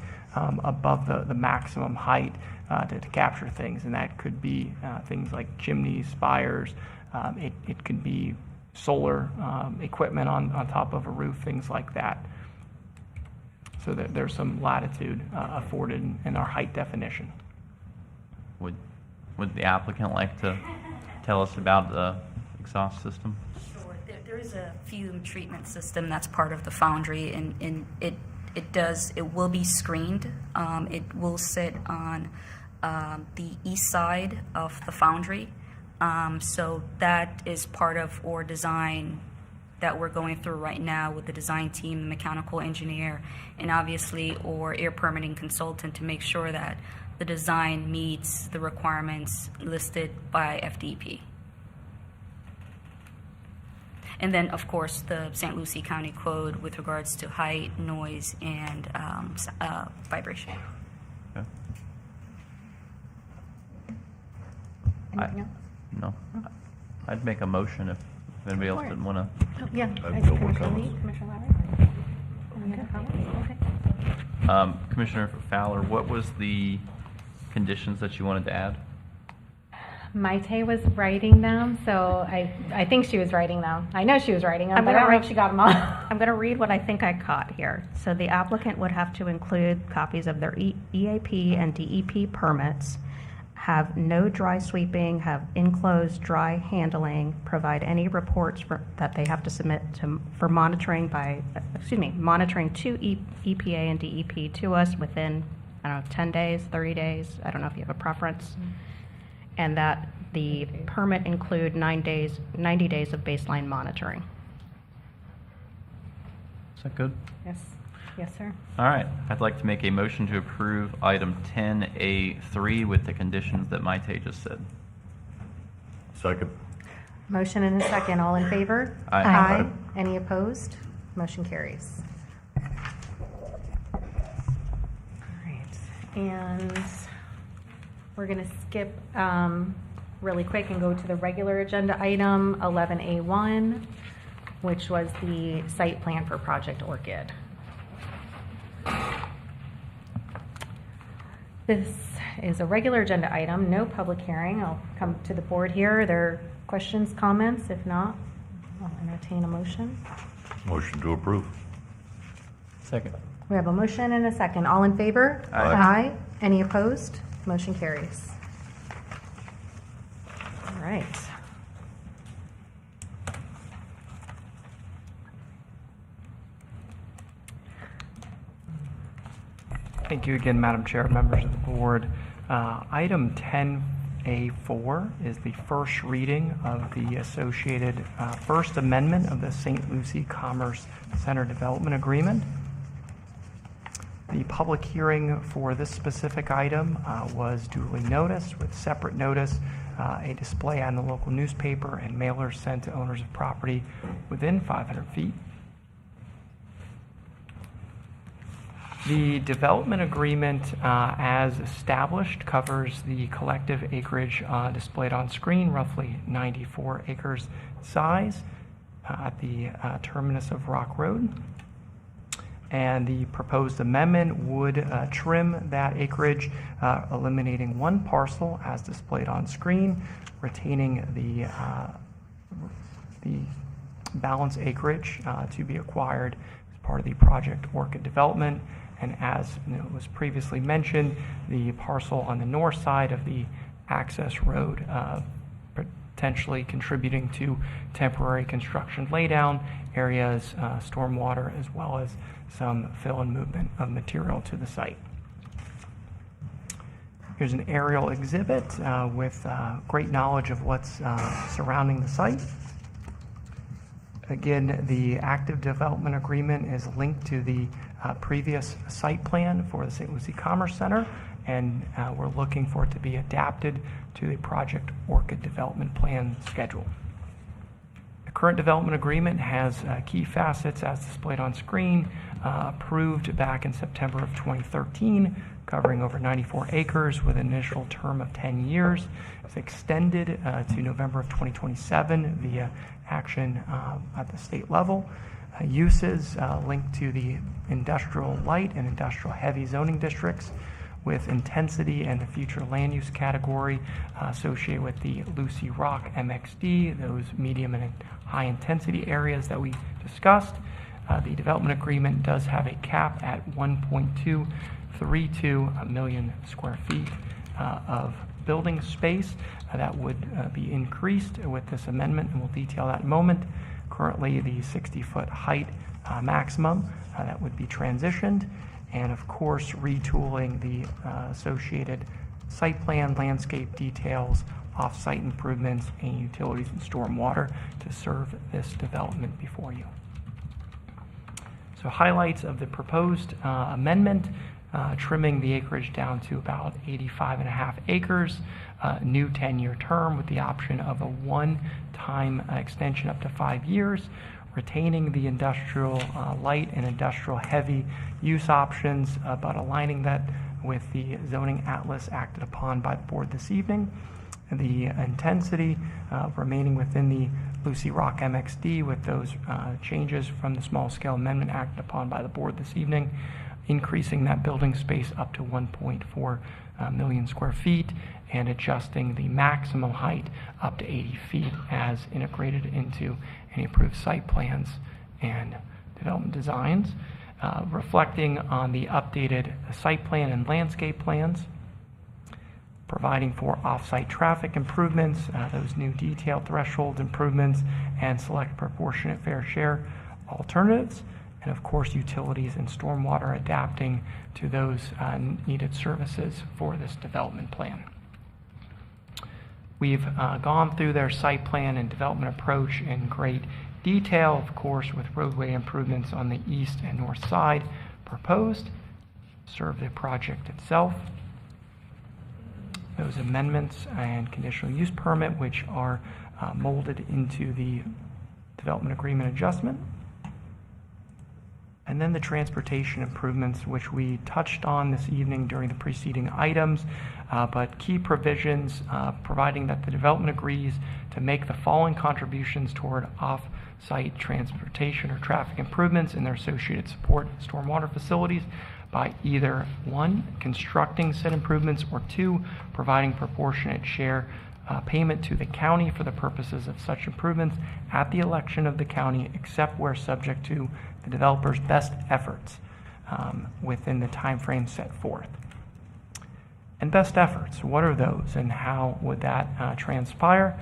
above the maximum height to capture things, and that could be things like chimneys, spires. It could be solar equipment on top of a roof, things like that. So there's some latitude afforded in our height definition. Would the applicant like to tell us about the exhaust system? Sure. There is a fume treatment system that's part of the foundry, and it will be screened. It will sit on the east side of the foundry. So that is part of our design that we're going through right now with the design team, the mechanical engineer, and obviously our air permitting consultant to make sure that the design meets the requirements listed by FDP. And then, of course, the St. Lucie County Code with regards to height, noise, and vibration. Okay. Anything else? No. I'd make a motion if anybody else didn't want to. Oh, yeah. I have no more Commissioner comments. Lee, Commissioner Lowry? Any other comments? Okay. Commissioner Fowler, what was the conditions that you wanted to add? Maite was writing them, so I think she was writing them. I know she was writing them, I'm but I gonna don't know write- if she got them all. I'm going to read what I think I caught here. So the applicant would have to include copies of their EAP and DEP permits, have no dry sweeping, have enclosed dry handling, provide any reports that they have to submit for monitoring monitoring to EPA and DEP to us within, 10 days, 30 days. I don't know if you have a preference. And that the permit include 90 days of baseline monitoring. Is that good? Yes. Yes, sir. All right. I'd like to make a motion to approve item 10A3 with the conditions that Maite just said. Second. Motion and a second. All in favor? Aye. Aye. Any opposed? Motion carries. All right. And we're going to skip really quick and go to the regular agenda item 11A1, which was the site plan for Project Orchid. This is a regular agenda item, no public hearing. I'll come to the board here. Are there questions, comments? If not, I'll entertain a motion. Motion to approve. Second. We have a motion and a second. All in favor? Aye. Any opposed? Motion carries. All right. Thank you again, Madam Chair, members of the board. Item 10A4 is the first reading of the associated First Amendment of the St. Lucie Commerce Center Development Agreement. The public hearing for this specific item was duly noticed with separate notice, a display on the local newspaper, and mailers sent to owners of property within 500 feet. The development agreement, as established, covers the collective acreage displayed on screen, roughly 94 acres size, at the terminus of Rock Road. And the proposed amendment would trim that acreage, eliminating one parcel as displayed on screen, retaining the balance acreage to be acquired as part of the Project Orchid development. And as was previously mentioned, the parcel on the north side of the access road potentially contributing to temporary construction laydown areas, stormwater, as well as some fill and movement of material to the site. Here's an aerial exhibit with great knowledge of what's surrounding the site. Again, the active development agreement is linked to the previous site plan for the St. Lucie Commerce Center, and we're looking for it to be adapted to the Project Orchid development plan schedule. The current development agreement has key facets as displayed on screen, approved back in September of 2013, covering over 94 acres with an initial term of 10 years. It's extended to November of 2027 via action at the state level. uses linked to the industrial light and industrial heavy zoning districts, with intensity and the future land use category associated with the Lucie Rock MXD, those medium and high intensity areas that we discussed. The development agreement does have a cap at 1.232 million square feet of building space. That would be increased with this amendment, and we'll detail that in a moment. Currently, the 60-foot height maximum that would be transitioned, and of course, retooling the associated site plan, landscape details, off-site improvements, and utilities and stormwater to serve this development before you. So highlights of the proposed amendment, trimming the acreage down to about 85.5 acres, new 10-year term with the option of a one-time extension up to 5 years, retaining the industrial light and industrial heavy use options, but aligning that with the zoning atlas acted upon by the board this evening. The intensity remaining within the Lucie Rock MXD with those changes from the small scale amendment acted upon by the board this evening, increasing that building space up to 1.4 million square feet and adjusting the maximum height up to 80 feet as integrated into any approved site plans and development designs, reflecting on the updated site plan and landscape plans, providing for off-site traffic improvements, those new detailed threshold improvements, and select proportionate fair share alternatives, and of course utilities and stormwater adapting to those needed services for this development plan. We've gone through their site plan and development approach in great detail, of course, with roadway improvements on the east and north side proposed, serve the project itself. Those amendments and conditional use permit, which are molded into the development agreement adjustment. And then the transportation improvements, which we touched on this evening during the preceding items, but key provisions providing that the development agrees to make the following contributions toward off-site transportation or traffic improvements and their associated support stormwater facilities by either 1, constructing said improvements, or 2, providing proportionate share payment to the county for the purposes of such improvements at the election of the county, except where subject to the developer's best efforts within the time frame set forth. And best efforts, what are those and how would that transpire?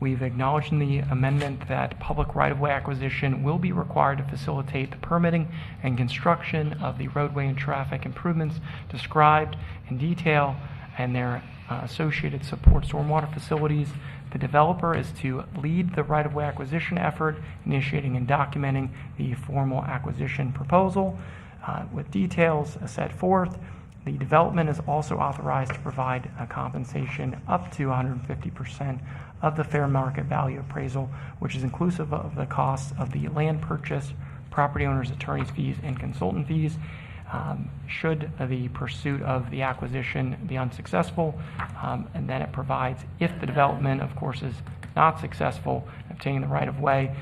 We've acknowledged in the amendment that public right-of-way acquisition will be required to facilitate the permitting and construction of the roadway and traffic improvements described in detail and their associated support stormwater facilities. The developer is to lead the right-of-way acquisition effort, initiating and documenting the formal acquisition proposal with details set forth. The development is also authorized to provide a compensation up to 150% of the fair market value appraisal, which is inclusive of the costs of the land purchase, property owner's attorney's fees, and consultant fees. Should the pursuit of the acquisition be unsuccessful, and then it provides, if the development, of course, is not successful, obtaining the right-of-way,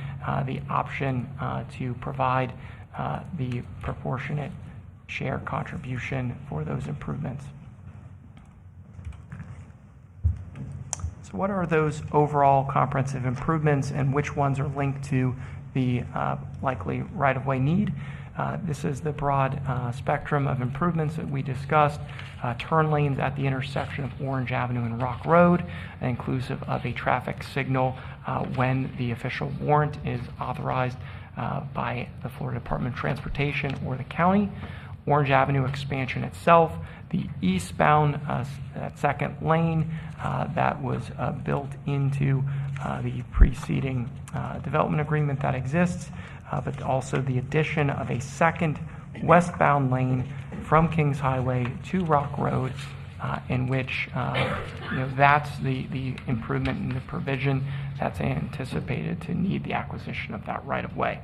the option to provide the proportionate share contribution for those improvements. So what are those overall comprehensive improvements and which ones are linked to the likely right-of-way need? This is the broad spectrum of improvements that we discussed. Turn lanes at the intersection of Orange Avenue and Rock Road, inclusive of a traffic signal when the official warrant is authorized by the Florida Department of Transportation or the county. Orange Avenue expansion itself, the eastbound that second lane that was built into the preceding development agreement that exists, but also the addition of a second westbound lane from Kings Highway to Rock Road, in which that's the improvement in the provision that's anticipated to need the acquisition of that right-of-way,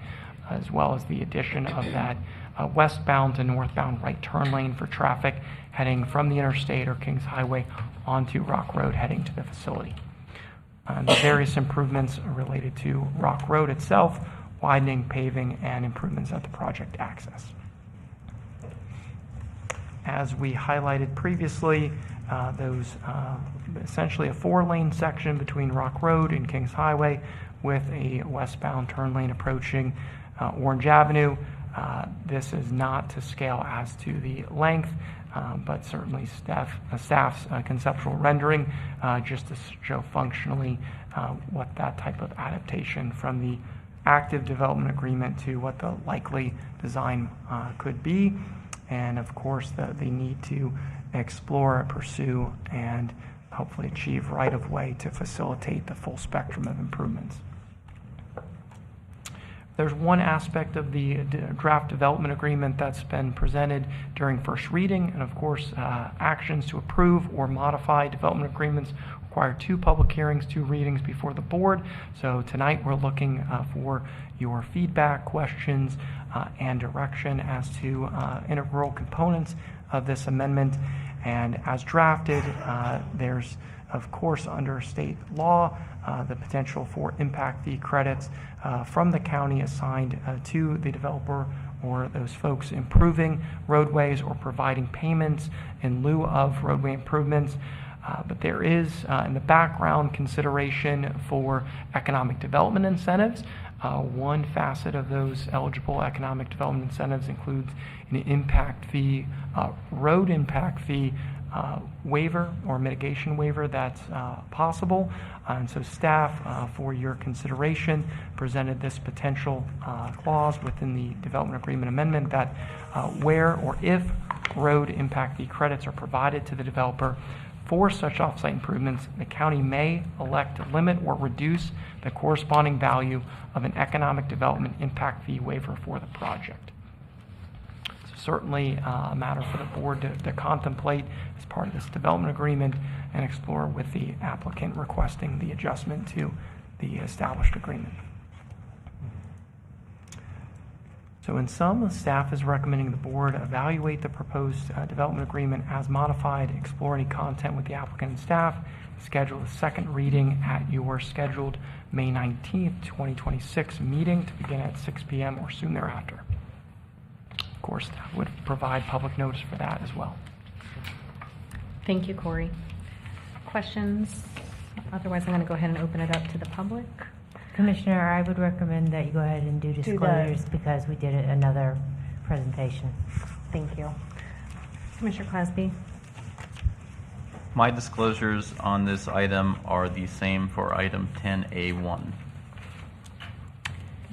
as well as the addition of that westbound to northbound right turn lane for traffic heading from the interstate or Kings Highway onto Rock Road heading to the facility. The various improvements related to Rock Road itself widening, paving, and improvements at the project access. As we highlighted previously, essentially a 4-lane section between Rock Road and Kings Highway with a westbound turn lane approaching Orange Avenue. This is not to scale as to the length, but certainly staff's conceptual rendering just to show functionally what that type of adaptation from the active development agreement to what the likely design could be. And of course, the need to explore, pursue, and hopefully achieve right-of-way to facilitate the full spectrum of improvements. There's one aspect of the draft development agreement that's been presented during first reading, and of course, actions to approve or modify development agreements require 2 public hearings, 2 readings before the board. So tonight we're looking for your feedback, questions, and direction as to integral components of this amendment. And as drafted, there's, of course, under state law, the potential for impact fee credits from the county assigned to the developer or those folks improving roadways or providing payments in lieu of roadway improvements. But there is, in the background, consideration for economic development incentives. One facet of those eligible economic development incentives includes an impact fee, road impact fee waiver or mitigation waiver that's possible. And so staff, for your consideration, presented this potential clause within the development agreement amendment that where or if road impact fee credits are provided to the developer for such offsite improvements, the county may elect to limit or reduce the corresponding value of an economic development impact fee waiver for the project. It's certainly a matter for the board to contemplate as part of this development agreement and explore with the applicant requesting the adjustment to the established agreement. So in sum, staff is recommending the board evaluate the proposed development agreement as modified, explore any content with the applicant and staff, schedule the second reading at your scheduled May 19th, 2026 meeting to begin at 6 p.m. or soon thereafter. Of course, staff would provide public notice for that as well. Thank you, Corey. Questions? Otherwise, I'm going to go ahead and open it up to the public. Commissioner, I would recommend that you go ahead and do disclosures because we did another presentation. Thank you. Commissioner Clasby? My disclosures on this item are the same for item 10A1.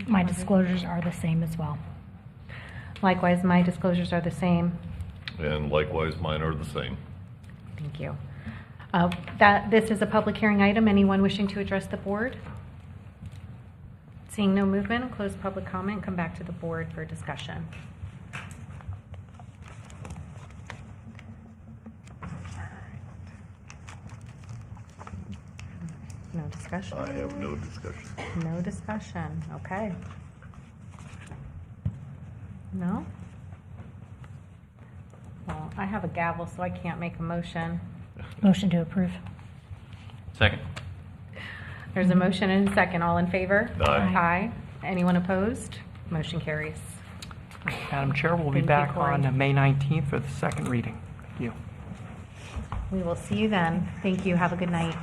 My disclosures are the same as well. Likewise, my disclosures are the same. And likewise, mine are the same. Thank you. This is a public hearing item. Anyone wishing to address the board? Seeing no movement, close public comment, come back to the board for discussion. No discussion? I have no discussion. No discussion, okay. No? Well, I have a gavel, so I can't make a motion. Motion to approve. Second. There's a motion and a second. All in favor? Aye. Aye. Anyone opposed? Motion carries. Madam Chair, we'll be Thank you, back Corey. on May 19th for the second reading. Thank you. We will see you then. Thank you. Have a good night.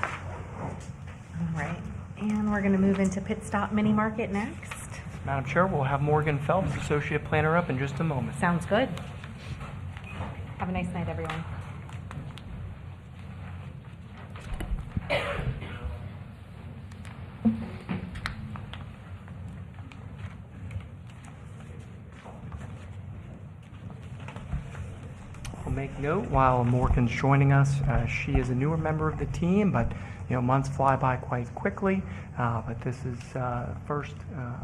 All right. And we're going to move into Pit Stop Mini Market next. Madam Chair, we'll have Morgan Phelps, Associate Planner, up in just a moment. Sounds good. Have a nice night, everyone. I'll make note while Morgan's joining us, she is a newer member of the team, but months fly by quite quickly. But this is first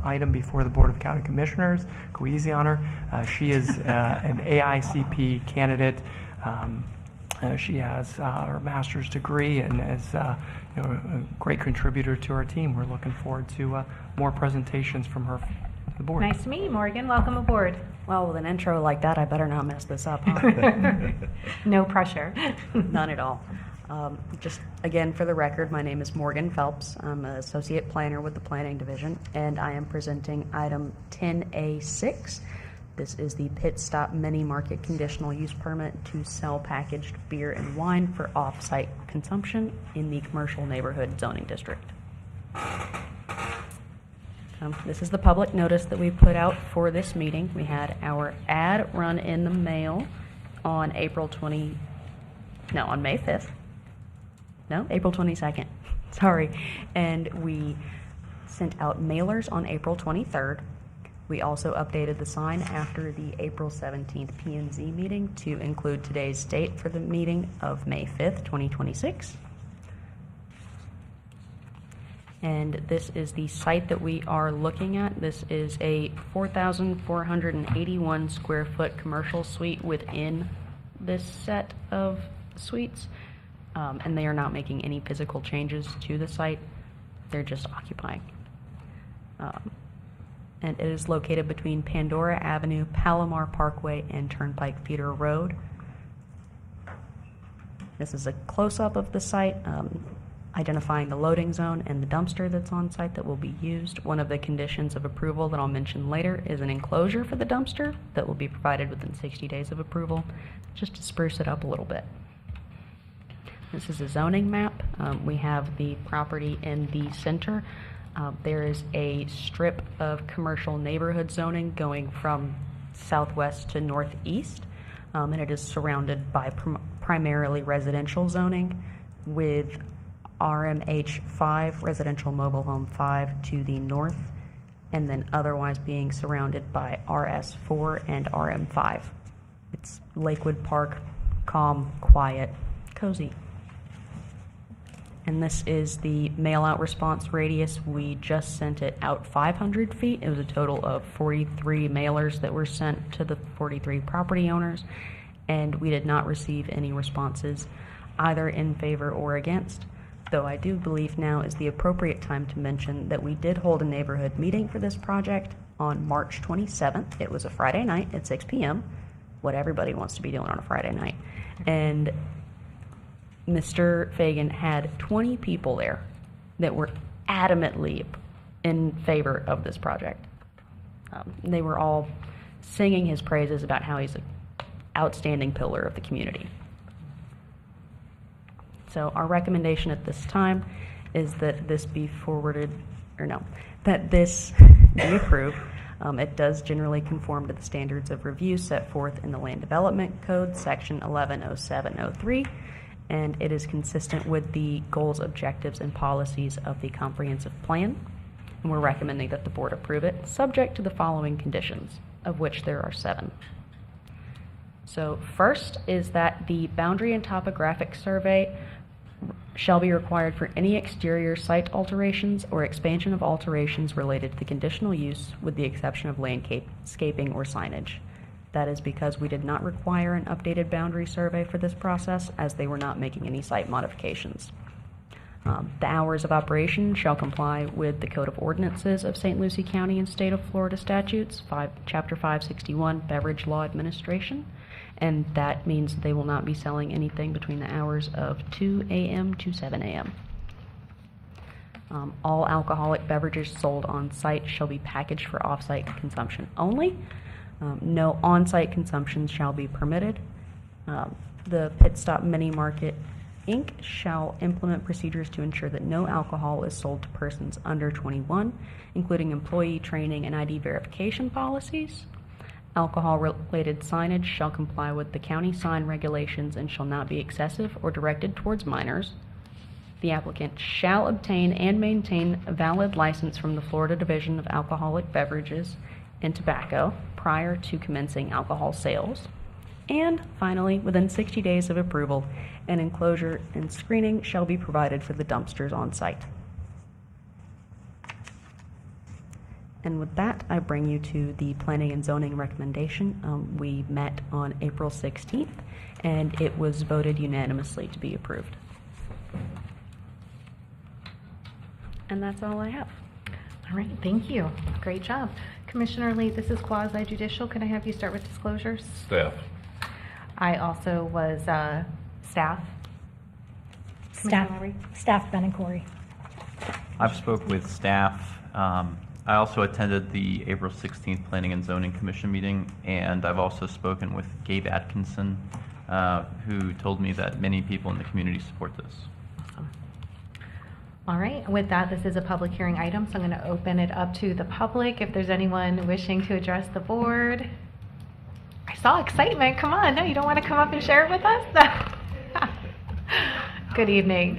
item before the Board of County Commissioners. Go easy on her. She is an AICP candidate. She has her master's degree and is a great contributor to our team. We're looking forward to more presentations from her to the board. Nice to meet you, Morgan. Welcome aboard. Well, with an intro like that, I better not mess this up, huh? No pressure. None at all. Just again, for the record, my name is Morgan Phelps. I'm an associate planner with the Planning Division, and I am presenting item 10A6. This is the Pit Stop Mini Market conditional use permit to sell packaged beer and wine for off-site consumption in the commercial neighborhood zoning district. This is the public notice that we put out for this meeting. We had our ad run in the mail on May 5th. No, April 22nd. Sorry. And we sent out mailers on April 23rd. We also updated the sign after the April 17th P&Z meeting to include today's date for the meeting of May 5th, 2026. And this is the site that we are looking at. This is a 4,481 square foot commercial suite within this set of suites. And they are not making any physical changes to the site. They're just occupying. And it is located between Pandora Avenue, Palomar Parkway, and Turnpike Feeder Road. This is a close-up of the site, identifying the loading zone and the dumpster that's on site that will be used. One of the conditions of approval that I'll mention later is an enclosure for the dumpster that will be provided within 60 days of approval, just to spruce it up a little bit. This is a zoning map. We have the property in the center. There is a strip of commercial neighborhood zoning going from southwest to northeast, and it is surrounded by primarily residential zoning with RMH 5, residential mobile home 5, to the north, and then otherwise being surrounded by RS 4 and RM 5. It's Lakewood Park, calm, quiet, cozy. And this is the mail-out response radius. We just sent it out 500 feet. It was a total of 43 mailers that were sent to the 43 property owners, and we did not receive any responses either in favor or against, though I do believe now is the appropriate time to mention that we did hold a neighborhood meeting for this project on March 27th. It was a Friday night at 6 p.m., what everybody wants to be doing on a Friday night. And Mr. Fagan had 20 people there that were adamantly in favor of this project. They were all singing his praises about how he's an outstanding pillar of the community. So our recommendation at this time is that this be that this be approved. It does generally conform to the standards of review set forth in the Land Development Code, Section 110703, and it is consistent with the goals, objectives, and policies of the comprehensive plan. And we're recommending that the board approve it, subject to the following conditions, of which there are 7. So first is that the boundary and topographic survey shall be required for any exterior site alterations or expansion of alterations related to the conditional use, with the exception of landscaping or signage. That is because we did not require an updated boundary survey for this process, as they were not making any site modifications. The hours of operation shall comply with the Code of Ordinances of St. Lucie County and State of Florida Statutes, Chapter 561, Beverage Law Administration, and that means they will not be selling anything between the hours of 2 a.m. to 7 a.m. All alcoholic beverages sold on site shall be packaged for off-site consumption only. No on-site consumption shall be permitted. The Pit Stop Mini Market, Inc. shall implement procedures to ensure that no alcohol is sold to persons under 21, including employee training and ID verification policies. Alcohol-related signage shall comply with the county sign regulations and shall not be excessive or directed towards minors. The applicant shall obtain and maintain a valid license from the Florida Division of Alcoholic Beverages and Tobacco prior to commencing alcohol sales. And finally, within 60 days of approval, an enclosure and screening shall be provided for the dumpsters on site. And with that, I bring you to the planning and zoning recommendation. We met on April 16th, and it was voted unanimously to be approved. And that's all I have. All right, thank you. Great job. Commissioner Lee, this is quasi-judicial. Can I have you start with disclosures? Staff. I also was staff. Staff Ben and Corey. I've spoke with staff. I also attended the April 16th Planning and Zoning Commission meeting, and I've also spoken with Gabe Atkinson, who told me that many people in the community support this. Awesome. All right, with that, this is a public hearing item, so I'm going to open it up to the public. If there's anyone wishing to address the board. I saw excitement. Come on. No, you don't want to come up and share it with us? No. Good evening.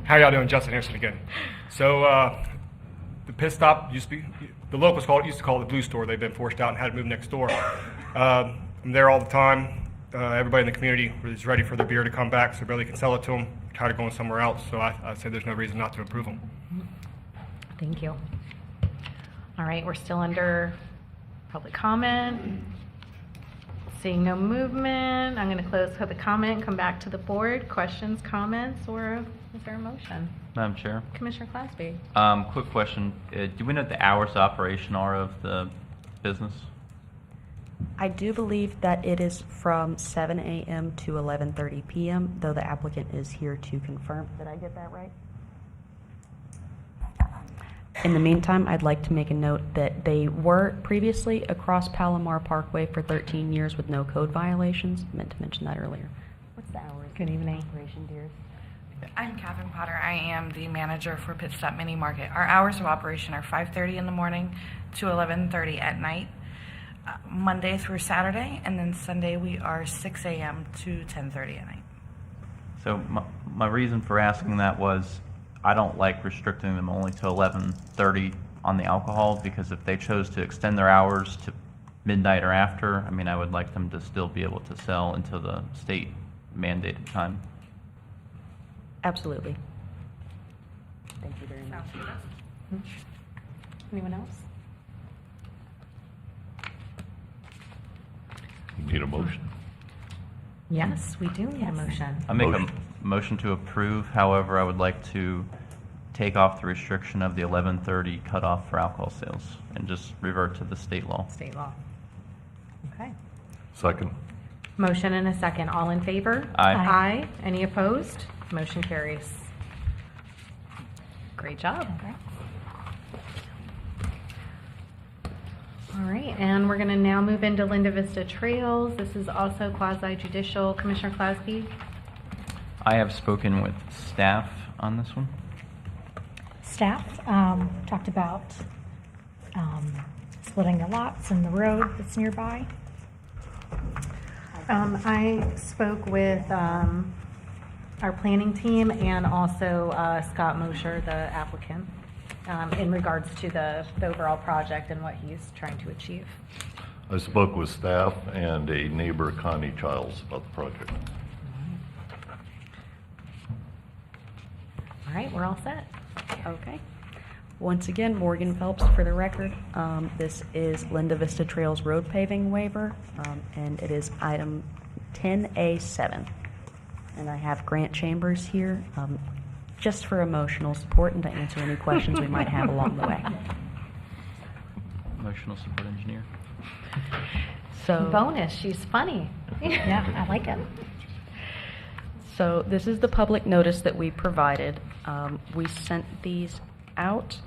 How y'all doing? Justin Harrison again. So the pit stop used to be, the locals used to call it the Blue Store. They've been forced out and had to move next door. I'm there all the time. Everybody in the community is ready for the beer to come back so Billy can sell it to them. Tired of going somewhere else, so I say there's no reason not to approve them. Thank you. All right, we're still under public comment. Seeing no movement, I'm going to close public comment and come back to the board. Questions, comments, or is there a motion? Madam Chair. Commissioner Clasby. Quick question. Do we know what the hours of operation are of the business? I do believe that it is from 7 a.m. to 11:30 p.m., though the applicant is here to confirm. Did I get that right? In the meantime, I'd like to make a note that they were previously across Palomar Parkway for 13 years with no code violations. I meant to mention that earlier. What's the hours? Good evening. Operation, dears? I'm Catherine Potter. I am the manager for Pit Stop Mini Market. Our hours of operation are 5:30 in the morning to 11:30 at night, Monday through Saturday, and then Sunday we are 6 a.m. to 10:30 at night. So my reason for asking that was I don't like restricting them only to 11:30 on the alcohol, because if they chose to extend their hours to midnight or after, I mean, I would like them to still be able to sell until the state mandated time. Absolutely. Thank you very much. Anyone else? You need a motion? Yes, we do need a motion. I make a motion to approve. However, I would like to take off the restriction of the 11:30 cutoff for alcohol sales and just revert to the state law. State law. Okay. Second. Motion and a second. All in favor? Aye. Aye. Any opposed? Motion carries. Great job. All right, and we're going to now move into Linda Vista Trails. This is also quasi-judicial. Commissioner Clasby? I have spoken with staff on this one. Staff talked about splitting the lots and the road that's nearby. I spoke with our planning team and also Scott Mosher, the applicant, in regards to the overall project and what he's trying to achieve. I spoke with staff and a neighbor, Connie Childs, about the project. All right, we're all set. Okay. Once again, Morgan Phelps for the record. This is Linda Vista Trails road paving waiver, and it is item 10A7. And I have Grant Chambers here just for emotional support and to answer any questions we might have along the way. Emotional support engineer. So bonus, she's funny. Yeah, I like it. So this is the public notice that we provided. We sent these out.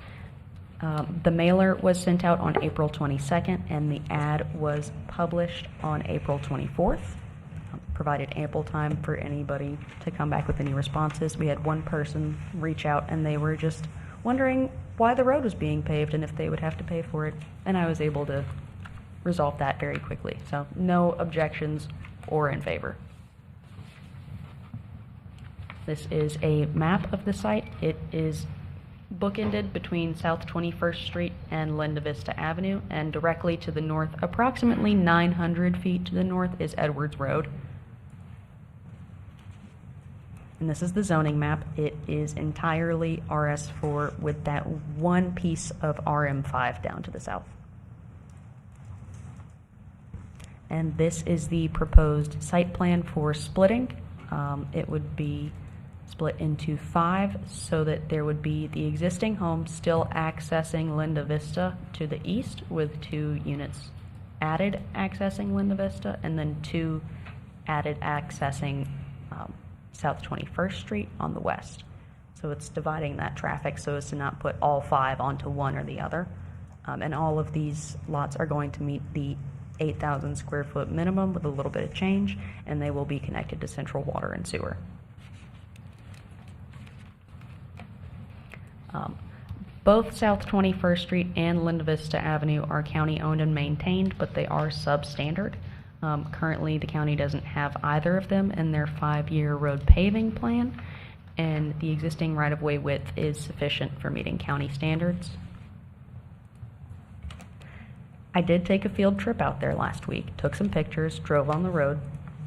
The mailer was sent out on April 22nd, and the ad was published on April 24th. Provided ample time for anybody to come back with any responses. We had one person reach out, and they were just wondering why the road was being paved and if they would have to pay for it. And I was able to resolve that very quickly. So no objections or in favor. This is a map of the site. It is bookended between South 21st Street and Linda Vista Avenue, and directly to the north, approximately 900 feet to the north, is Edwards Road. And this is the zoning map. It is entirely RS4 with that one piece of RM5 down to the south. And this is the proposed site plan for splitting. It would be split into 5 so that there would be the existing home still accessing Linda Vista to the east with 2 units added accessing Linda Vista, and then 2 added accessing South 21st Street on the west. So it's dividing that traffic so as to not put all 5 onto one or the other. And all of these lots are going to meet the 8,000 square foot minimum with a little bit of change, and they will be connected to central water and sewer. Both South 21st Street and Linda Vista Avenue are county owned and maintained, but they are substandard. Currently, the county doesn't have either of them in their 5-year road paving plan, and the existing right-of-way width is sufficient for meeting county standards. I did take a field trip out there last week, took some pictures, drove on the road,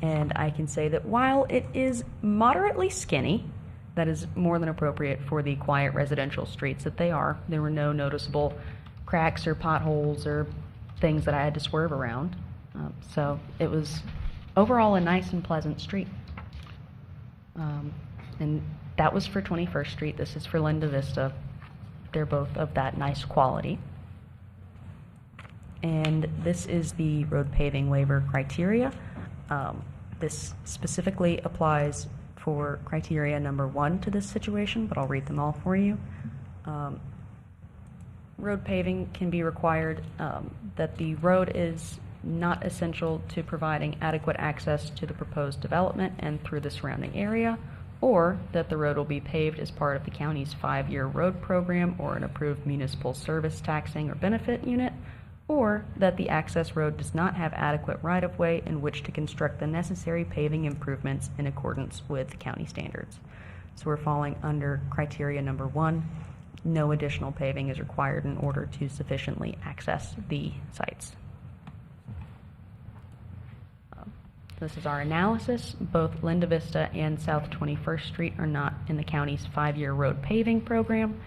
and I can say that while it is moderately skinny, that is more than appropriate for the quiet residential streets that they are. There were no noticeable cracks or potholes or things that I had to swerve around. So it was overall a nice and pleasant street. And that was for 21st Street. This is for Linda Vista. They're both of that nice quality. And this is the road paving waiver criteria. This specifically applies for criteria number 1 to this situation, but I'll read them all for you. Road paving can be required that the road is not essential to providing adequate access to the proposed development and through the surrounding area, or that the road will be paved as part of the county's 5-year road program or an approved municipal service taxing or benefit unit, or that the access road does not have adequate right-of-way in which to construct the necessary paving improvements in accordance with the county standards. So we're falling under criteria number 1. No additional paving is required in order to sufficiently access the sites. This is our analysis. Both Linda Vista and South 21st Street are not in the county's 5-year road paving program.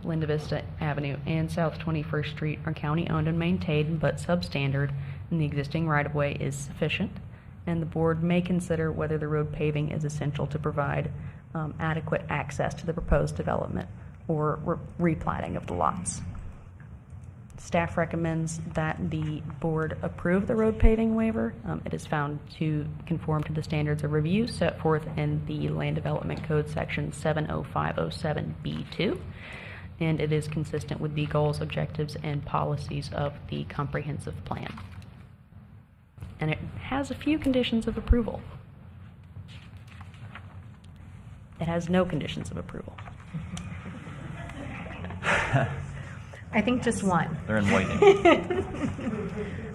Linda Vista Avenue and South 21st Street are county owned and maintained but substandard, and the existing right-of-way is sufficient. And the board may consider whether the road paving is essential to provide adequate access to the proposed development or replatting of the lots. Staff recommends that the board approve the road paving waiver. It is found to conform to the standards of review set forth in the Land Development Code section 70507B2, and it is consistent with the goals, objectives, and policies of the comprehensive plan. And it has a few conditions of approval. It has no conditions of approval. I think just one. They're in waiting.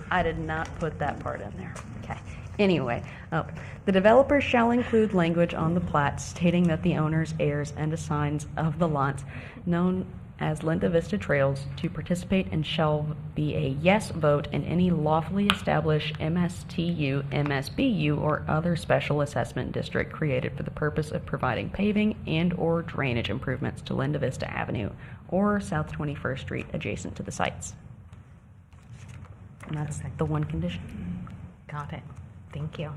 I did not put that part in there. Okay. Anyway, the developer shall include language on the plat stating that the owners, heirs, and assigns of the lots known as Linda Vista Trails to participate and shall be a yes vote in any lawfully established MSTU, MSBU, or other special assessment district created for the purpose of providing paving and or drainage improvements to Linda Vista Avenue or South 21st Street adjacent to the sites. And that's the one condition. Got it. Thank you.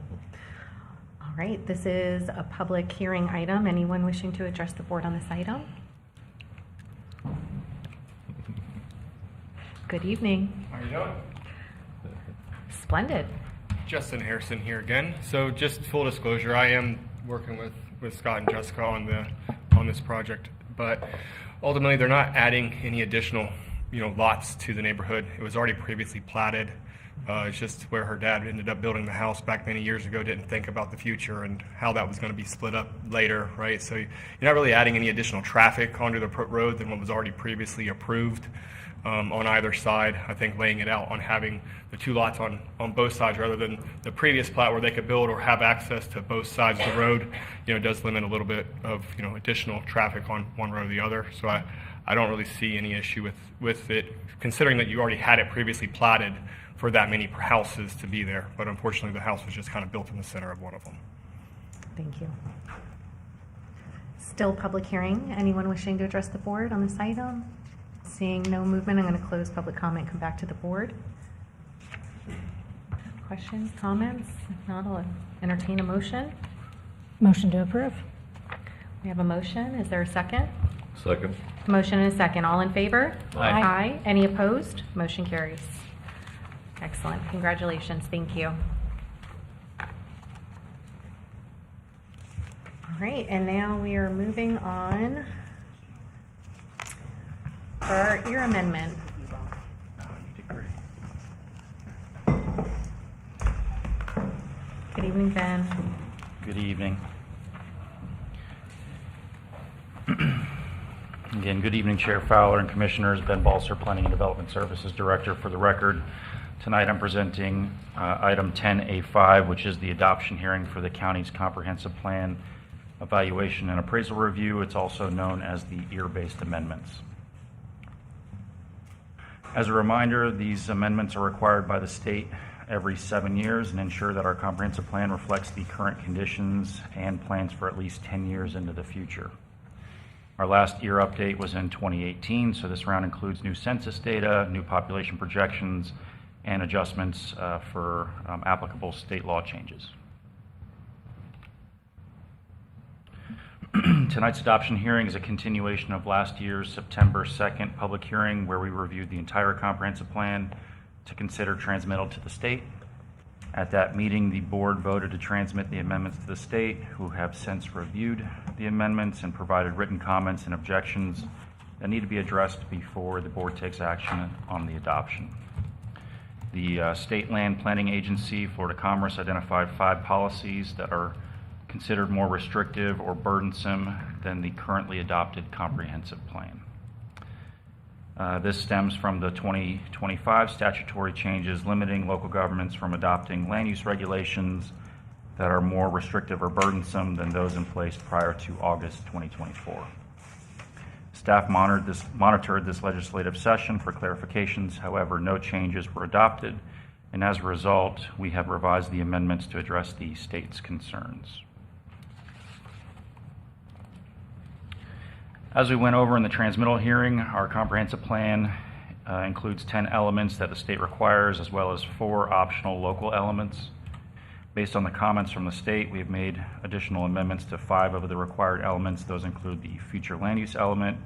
All right, this is a public hearing item. Anyone wishing to address the board on this item? Good evening. How are you doing? Splendid. Justin Harrison here again. So just full disclosure, I am working with Scott and Jessica on this project, but ultimately they're not adding any additional lots to the neighborhood. It was already previously platted. It's just where her dad ended up building the house back many years ago, didn't think about the future and how that was going to be split up later, right? So you're not really adding any additional traffic onto the road than what was already previously approved. On either side. I think laying it out on having the 2 lots on both sides rather than the previous plat where they could build or have access to both sides of the road, does limit a little bit of, additional traffic on one road or the other. So I don't really see any issue with it, considering that you already had it previously platted for that many houses to be there. But unfortunately, the house was just kind of built in the center of one of them. Thank you. Still public hearing. Anyone wishing to address the board on this item? Seeing no movement, I'm going to close public comment, come back to the board. Questions, comments? If not, I'll entertain a motion. Motion to approve. We have a motion. Is there a second? Second. Motion and a second. All in favor? Aye. Aye. Any opposed? Motion carries. Excellent. Congratulations. Thank you. All right, and now we are moving on for our ear amendment. Good evening, Ben. Good evening. Again, good evening, Chair Fowler and Commissioners. Ben Balser, Planning and Development Services Director. For the record, tonight I'm presenting item 10A5, which is the adoption hearing for the county's comprehensive plan evaluation and appraisal review. It's also known as the ear-based amendments. As a reminder, these amendments are required by the state every 7 years and ensure that our comprehensive plan reflects the current conditions and plans for at least 10 years into the future. Our last ear update was in 2018, so this round includes new census data, new population projections, and adjustments for applicable state law changes. Tonight's adoption hearing is a continuation of last year's September 2nd public hearing, where we reviewed the entire comprehensive plan to consider transmittal to the state. At that meeting, the board voted to transmit the amendments to the state, who have since reviewed the amendments and provided written comments and objections that need to be addressed before the board takes action on the adoption. The State Land Planning Agency, Florida Commerce, identified 5 policies that are considered more restrictive or burdensome than the currently adopted comprehensive plan. This stems from the 2025 statutory changes limiting local governments from adopting land use regulations that are more restrictive or burdensome than those in place prior to August 2024. Staff monitored this legislative session for clarifications. However, no changes were adopted, and as a result, we have revised the amendments to address the state's concerns. As we went over in the transmittal hearing, our comprehensive plan includes 10 elements that the state requires, as well as 4 optional local elements. Based on the comments from the state, we have made additional amendments to 5 of the required elements. Those include the future land use element,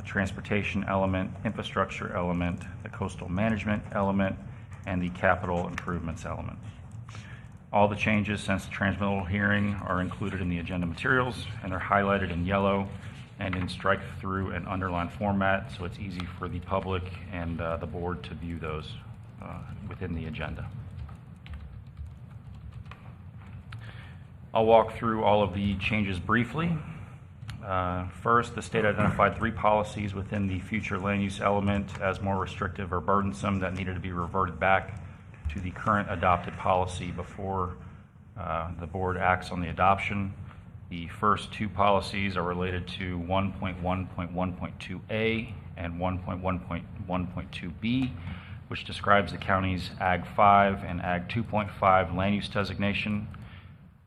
transportation element, infrastructure element, the coastal management element, and the capital improvements element. All the changes since the transmittal hearing are included in the agenda materials, and they're highlighted in yellow and in strike-through and underline format, so it's easy for the public and the board to view those within the agenda. I'll walk through all of the changes briefly. First, the state identified 3 policies within the future land use element as more restrictive or burdensome that needed to be reverted back to the current adopted policy before the board acts on the adoption. The first 2 policies are related to 1.1.1.2a and 1.1.1.2b, which describes the county's Ag 5 and Ag 2.5 land use designation.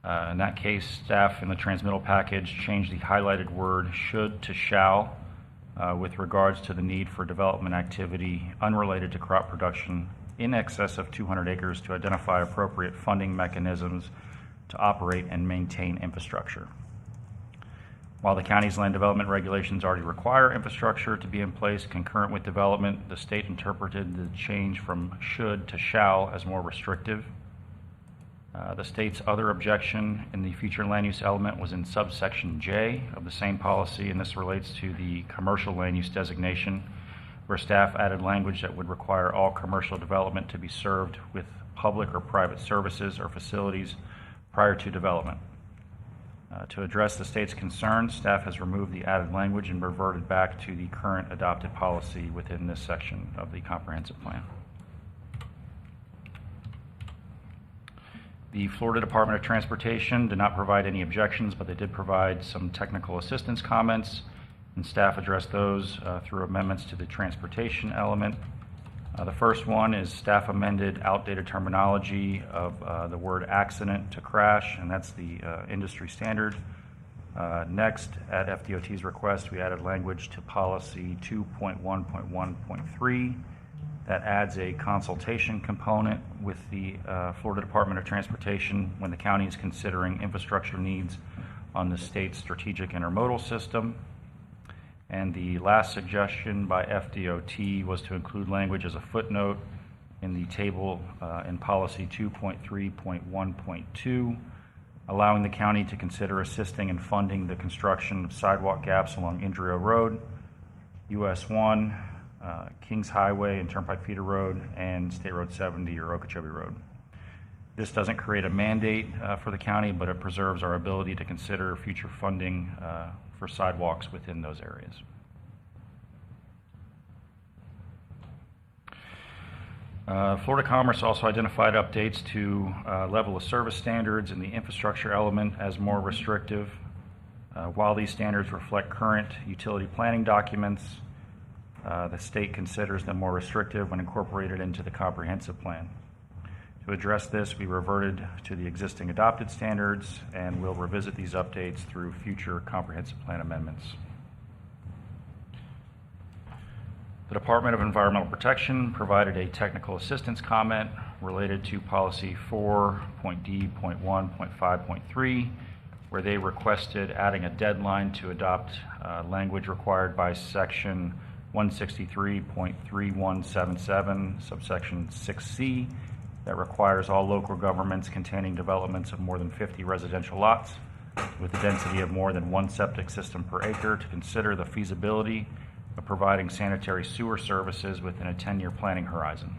In that case, staff in the transmittal package changed the highlighted word should to shall with regards to the need for development activity unrelated to crop production in excess of 200 acres to identify appropriate funding mechanisms to operate and maintain infrastructure. While the county's land development regulations already require infrastructure to be in place concurrent with development, the state interpreted the change from should to shall as more restrictive. The state's other objection in the future land use element was in subsection J of the same policy, and this relates to the commercial land use designation, where staff added language that would require all commercial development to be served with public or private services or facilities prior to development. To address the state's concerns, staff has removed the added language and reverted back to the current adopted policy within this section of the comprehensive plan. The Florida Department of Transportation did not provide any objections, but they did provide some technical assistance comments, and staff addressed those through amendments to the transportation element. The first one is staff amended outdated terminology of the word accident to crash, and that's the industry standard. Next, at FDOT's request, we added language to policy 2.1.1.3 that adds a consultation component with the Florida Department of Transportation when the county is considering infrastructure needs on the state's strategic intermodal system. And the last suggestion by FDOT was to include language as a footnote in the table in policy 2.3.1.2 allowing the county to consider assisting and funding the construction of sidewalk gaps along Indrio Road, US 1, Kings Highway and Turnpike Feeder Road, and State Road 70 or Okeechobee Road. This doesn't create a mandate for the county, but it preserves our ability to consider future funding for sidewalks within those areas. Florida Commerce also identified updates to level of service standards in the infrastructure element as more restrictive. While these standards reflect current utility planning documents, the state considers them more restrictive when incorporated into the comprehensive plan. To address this, we reverted to the existing adopted standards and will revisit these updates through future comprehensive plan amendments. The Department of Environmental Protection provided a technical assistance comment related to policy 4.D.1.5.3, where they requested adding a deadline to adopt language required by section 163.3177, subsection 6C, that requires all local governments containing developments of more than 50 residential lots with a density of more than 1 septic system per acre to consider the feasibility of providing sanitary sewer services within a 10-year planning horizon.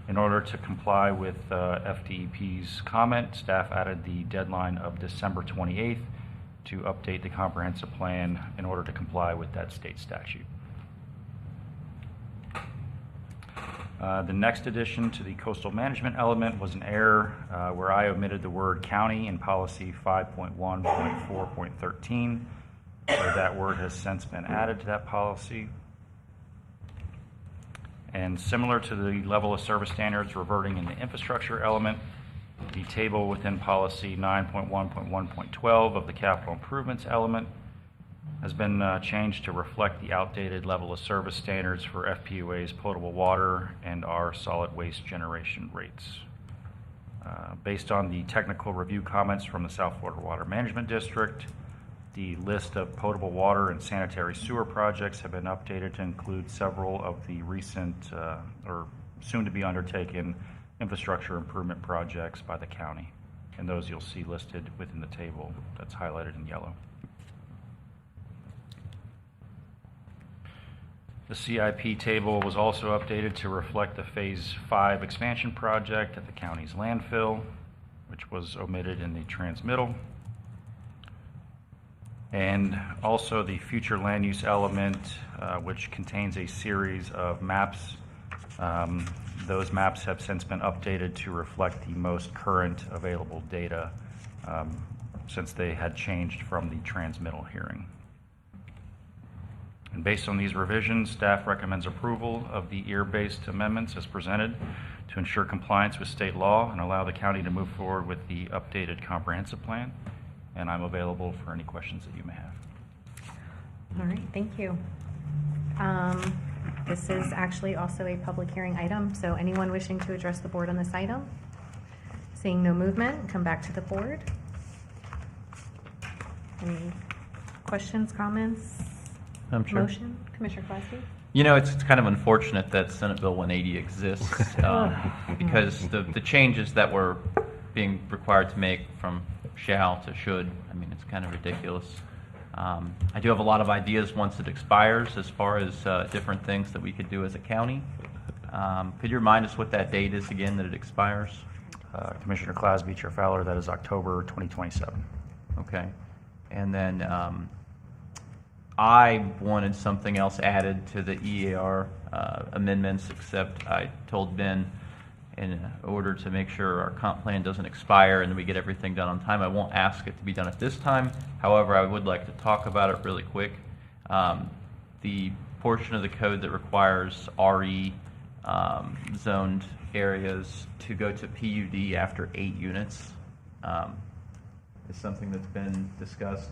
In order to comply with FDEP's comment, staff added the deadline of December 28th to update the comprehensive plan in order to comply with that state statute. The next addition to the coastal management element was an error where I omitted the word county in policy 5.1.4.13. So that word has since been added to that policy. And similar to the level of service standards reverting in the infrastructure element, the table within policy 9.1.1.12 of the capital improvements element has been changed to reflect the outdated level of service standards for FPUA's potable water and our solid waste generation rates. Based on the technical review comments from the South Florida Water Management District, the list of potable water and sanitary sewer projects have been updated to include several of the recent or soon to be undertaken infrastructure improvement projects by the county. And those you'll see listed within the table that's highlighted in yellow. The CIP table was also updated to reflect the Phase 5 expansion project at the county's landfill, which was omitted in the transmittal. And also the future land use element, which contains a series of maps. Those maps have since been updated to reflect the most current available data since they had changed from the transmittal hearing. And based on these revisions, staff recommends approval of the EAR-based amendments as presented to ensure compliance with state law and allow the county to move forward with the updated comprehensive plan. And I'm available for any questions that you may have. All right, thank you. This is actually also a public hearing item, so anyone wishing to address the board on this item? Seeing no movement, come back to the board. Any questions, comments? Motion, Commissioner Klasky? You know, it's kind of unfortunate that Senate Bill 180 exists because the changes that we're being required to make from shall to should, I mean, it's kind of ridiculous. I do have a lot of ideas once it expires as far as different things that we could do as a county. Could you remind us what that date is again that it expires? Commissioner Klasby, Chair Fowler, that is October 2027. Okay. And then I wanted something else added to the EAR amendments, except I told Ben in order to make sure our comp plan doesn't expire and we get everything done on time, I won't ask it to be done at this time. However, I would like to talk about it really quick. The portion of the code that requires RE zoned areas to go to PUD after 8 units is something that's been discussed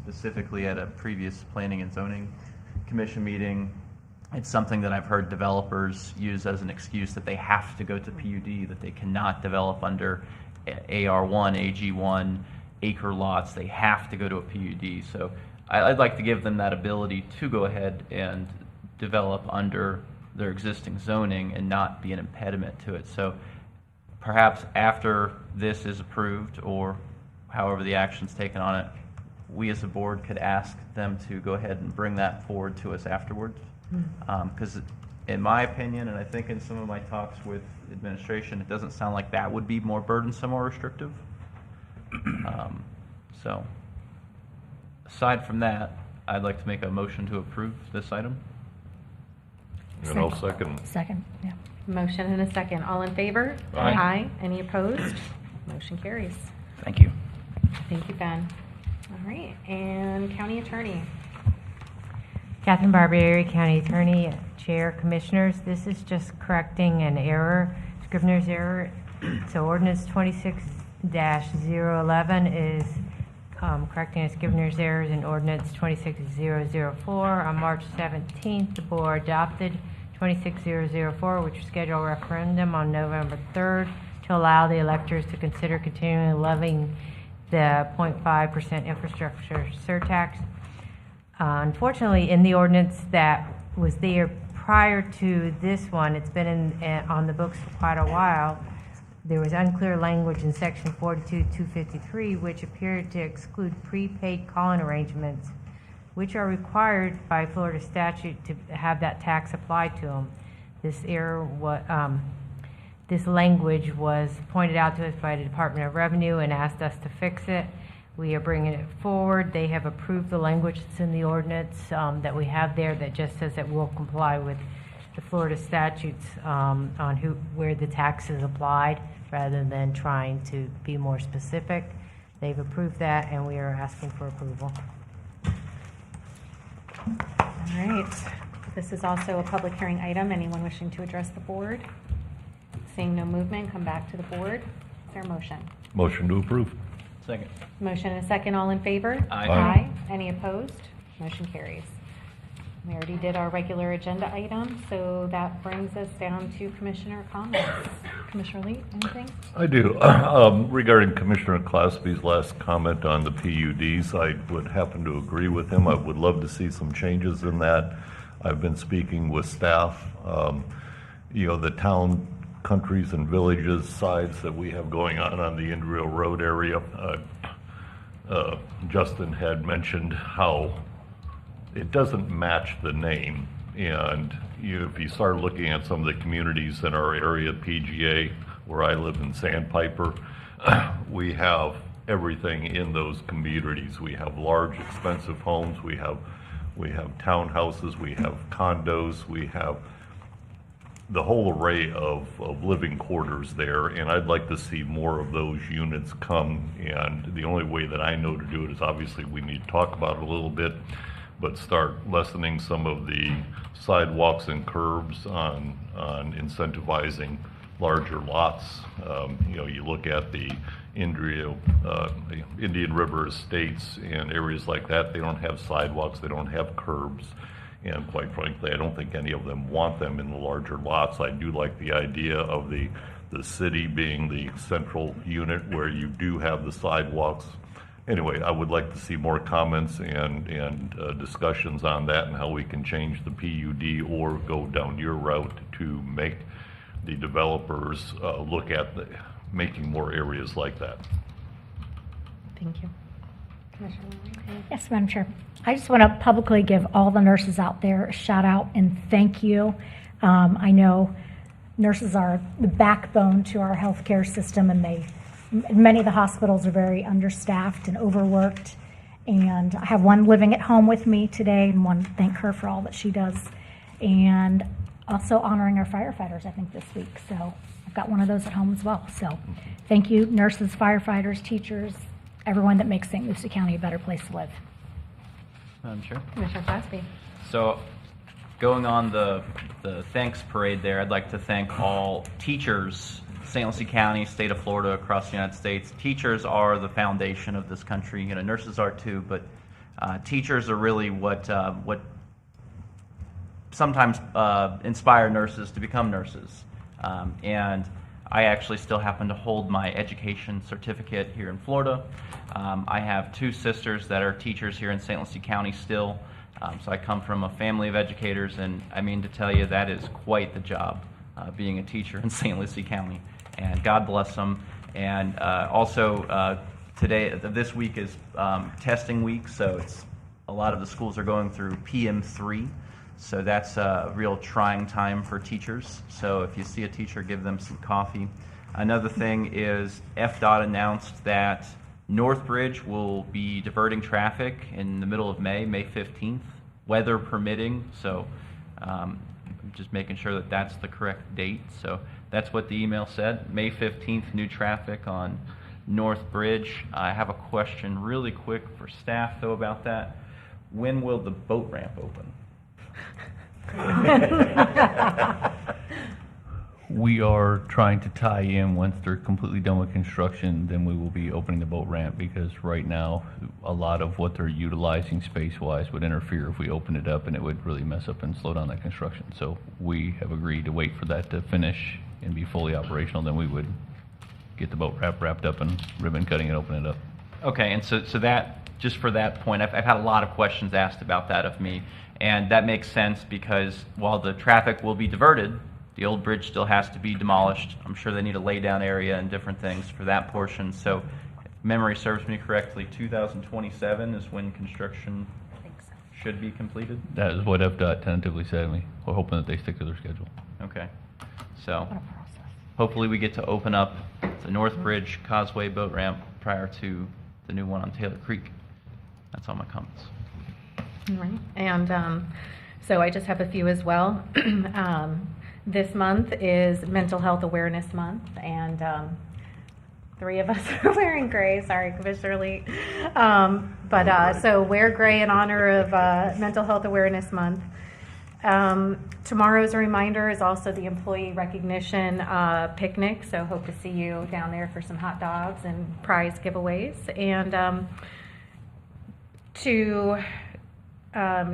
specifically at a previous Planning and Zoning Commission meeting. It's something that I've heard developers use as an excuse that they have to go to PUD, that they cannot develop under AR1, AG1, acre lots. They have to go to a PUD. So I'd like to give them that ability to go ahead and develop under their existing zoning and not be an impediment to it. So perhaps after this is approved, or however the action's taken on it, we as a board could ask them to go ahead and bring that forward to us afterwards. Because in my opinion, and I think in some of my talks with administration, it doesn't sound like that would be more burdensome or restrictive. So aside from that, I'd like to make a motion to approve this item. And I'll second. Second, yeah. Motion and a second. All in favor? Aye. Any opposed? Motion carries. Thank you. Thank you, Ben. All right, and County Attorney. Catherine Barbieri, County Attorney, Chair, Commissioners. This is just correcting an error, Scrivener's error. So ordinance 26-011 is correcting a Scrivener's errors in ordinance 26004. On March 17th, the board adopted 26004, which was scheduled a referendum on November 3rd to allow the electors to consider continuing levying the 0.5% infrastructure surtax. Unfortunately, in the ordinance that was there prior to this one, it's been on the books for quite a while, there was unclear language in section 42-253 which appeared to exclude prepaid calling arrangements, which are required by Florida statute to have that tax applied to them. This error, this language was pointed out to us by the Department of Revenue and asked us to fix it. We are bringing it forward. They have approved the language that's in the ordinance that we have there that just says that we'll comply with the Florida statutes on where the tax is applied rather than trying to be more specific. They've approved that and we are asking for approval. All right. This is also a public hearing item. Anyone wishing to address the board? Seeing no movement, come back to the board. Is there a motion? Motion to approve. Second. Motion and a second. All in favor? Aye. Aye. Any opposed? Motion carries. We already did our regular agenda item, so that brings us down to commissioner comments. Commissioner Lee, anything? I do. Regarding Commissioner Claspy's last comment on the PUDs, I would happen to agree with him. I would love to see some changes in that. I've been speaking with staff. The town, countries, and villages sides that we have going on the Indian Road area. Justin had mentioned how it doesn't match the name, and if you start looking at some of the communities in our area, PGA, where I live in Sandpiper, we have everything in those communities. We have large, expensive homes. We have townhouses. We have condos. We have the whole array of living quarters there, and I'd like to see more of those units come. And the only way that I know to do it is obviously we need to talk about it a little bit, but start lessening some of the sidewalks and curbs on incentivizing larger lots. You look at the Indian River estates and areas like that, they don't have sidewalks, they don't have curbs, and quite frankly, I don't think any of them want them in the larger lots. I do like the idea of the city being the central unit where you do have the sidewalks. Anyway, I would like to see more comments and discussions on that and how we can change the PUD or go down your route to make the developers look at making more areas like that. Thank you. Commissioner Lee? Yes, Madam Chair. I just want to publicly give all the nurses out there a shout out and thank you. I know nurses are the backbone to our healthcare system, and many of the hospitals are very understaffed and overworked. And I have one living at home with me today, and want to thank her for all that she does. And also honoring our firefighters, I think, this week. So I've got one of those at home as well. So thank you, nurses, firefighters, teachers, everyone that makes St. Lucie County a better place to live. Madam Chair. Commissioner Claspy. So going on the thanks parade there, I'd like to thank all teachers, St. Lucie County, state of Florida, across the United States. Teachers are the foundation of this country. Nurses are too, but teachers are really what sometimes inspire nurses to become nurses. And I actually still happen to hold my education certificate here in Florida. I have two sisters that are teachers here in St. Lucie County still. So I come from a family of educators, and I mean to tell you that is quite the job, being a teacher in St. Lucie County. And God bless them. And also this week is testing week, so a lot of the schools are going through PM3. So that's a real trying time for teachers. So if you see a teacher, give them some coffee. Another thing is FDOT announced that Northbridge will be diverting traffic in the middle of May 15th, weather permitting. So just making sure that that's the correct date. So that's what the email said, May 15th, new traffic on Northbridge. I have a question really quick for staff, though, about that. When will the boat ramp open? We are trying to tie in, once they're completely done with construction, then we will be opening the boat ramp, because right now, a lot of what they're utilizing space-wise would interfere if we opened it up, and it would really mess up and slow down that construction. So we have agreed to wait for that to finish and be fully operational, then we would get the boat wrapped up and ribbon cutting and open it up. Okay, and so that, just for that point, I've had a lot of questions asked about that of me, and that makes sense because while the traffic will be diverted, the old bridge still has to be demolished. I'm sure they need a laydown area and different things for that portion. So if memory serves me correctly, 2027 is when construction should be completed? That is what FDOT tentatively said, and we're hoping that they stick to their schedule. Okay. So hopefully we get to open up the North Bridge Causeway boat ramp prior to the new one on Taylor Creek. That's all my comments. All right. And so I just have a few as well. This month is Mental Health Awareness Month, and 3 of us are wearing gray. Sorry, Commissioner Lee. So wear gray in honor of Mental Health Awareness Month. Tomorrow's reminder is also the Employee Recognition Picnic, so hope to see you down there for some hot dogs and prize giveaways. And to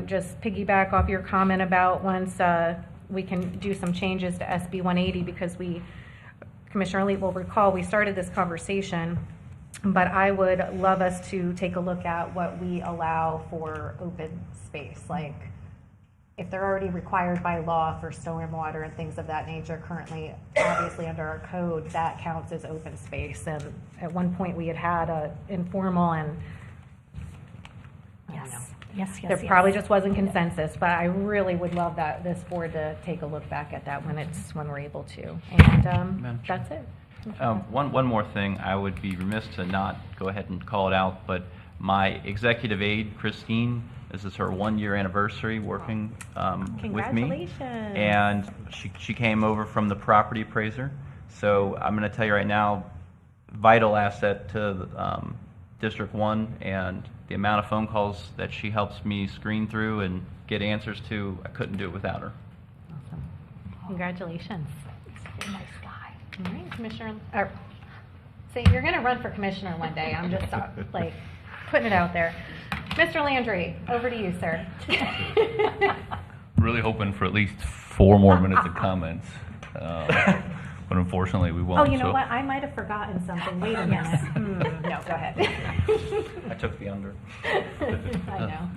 just piggyback off your comment about once we can do some changes to SB 180, because Commissioner Lee will recall, we started this conversation, but I would love us to take a look at what we allow for open space. Like, if they're already required by law for stormwater and things of that nature currently, obviously under our code, that counts as open space. And at one point we had a informal, and Yes. there probably just wasn't consensus, but I really would love this board to take a look back at that when we're able to. And that's it. One more thing, I would be remiss to not go ahead and call it out, but my executive aide, Christine, this is her 1-year anniversary working with me. Congratulations. And she came over from the property appraiser. So I'm going to tell you right now, vital asset to District 1, and the amount of phone calls that she helps me screen through and get answers to, I couldn't do it without her. Awesome. Congratulations. He's a nice guy. All right, Commissioner. See, you're going to run for commissioner one day. I'm just putting it out there. Mr. Landry, over to you, sir. Really hoping for at least 4 more minutes of comments. But unfortunately, we won't. Oh, you know what? I might have forgotten something. Wait a minute. No, go ahead. I took the under. I know.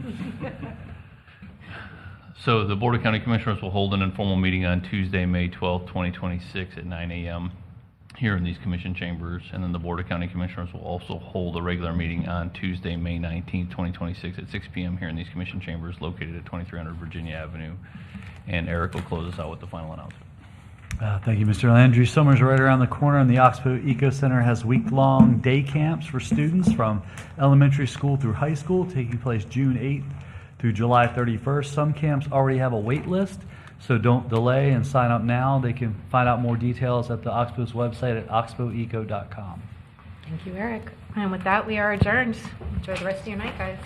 So the Board of County Commissioners will hold an informal meeting on Tuesday, May 12th, 2026 at 9 a.m. here in these commission chambers. And then the Board of County Commissioners will also hold a regular meeting on Tuesday, May 19th, 2026 at 6 p.m. here in these commission chambers located at 2300 Virginia Avenue. And Eric will close us out with the final announcement. Thank you, Mr. Landry. Summer's right around the corner, and the Oxbow Eco Center has week-long day camps for students from elementary school through high school, taking place June 8th through July 31st. Some camps already have a wait list, so don't delay and sign up now. They can find out more details at the Oxbow's website at oxboweco.com. Thank you, Eric. And with that, we are adjourned. Enjoy the rest of your night, guys.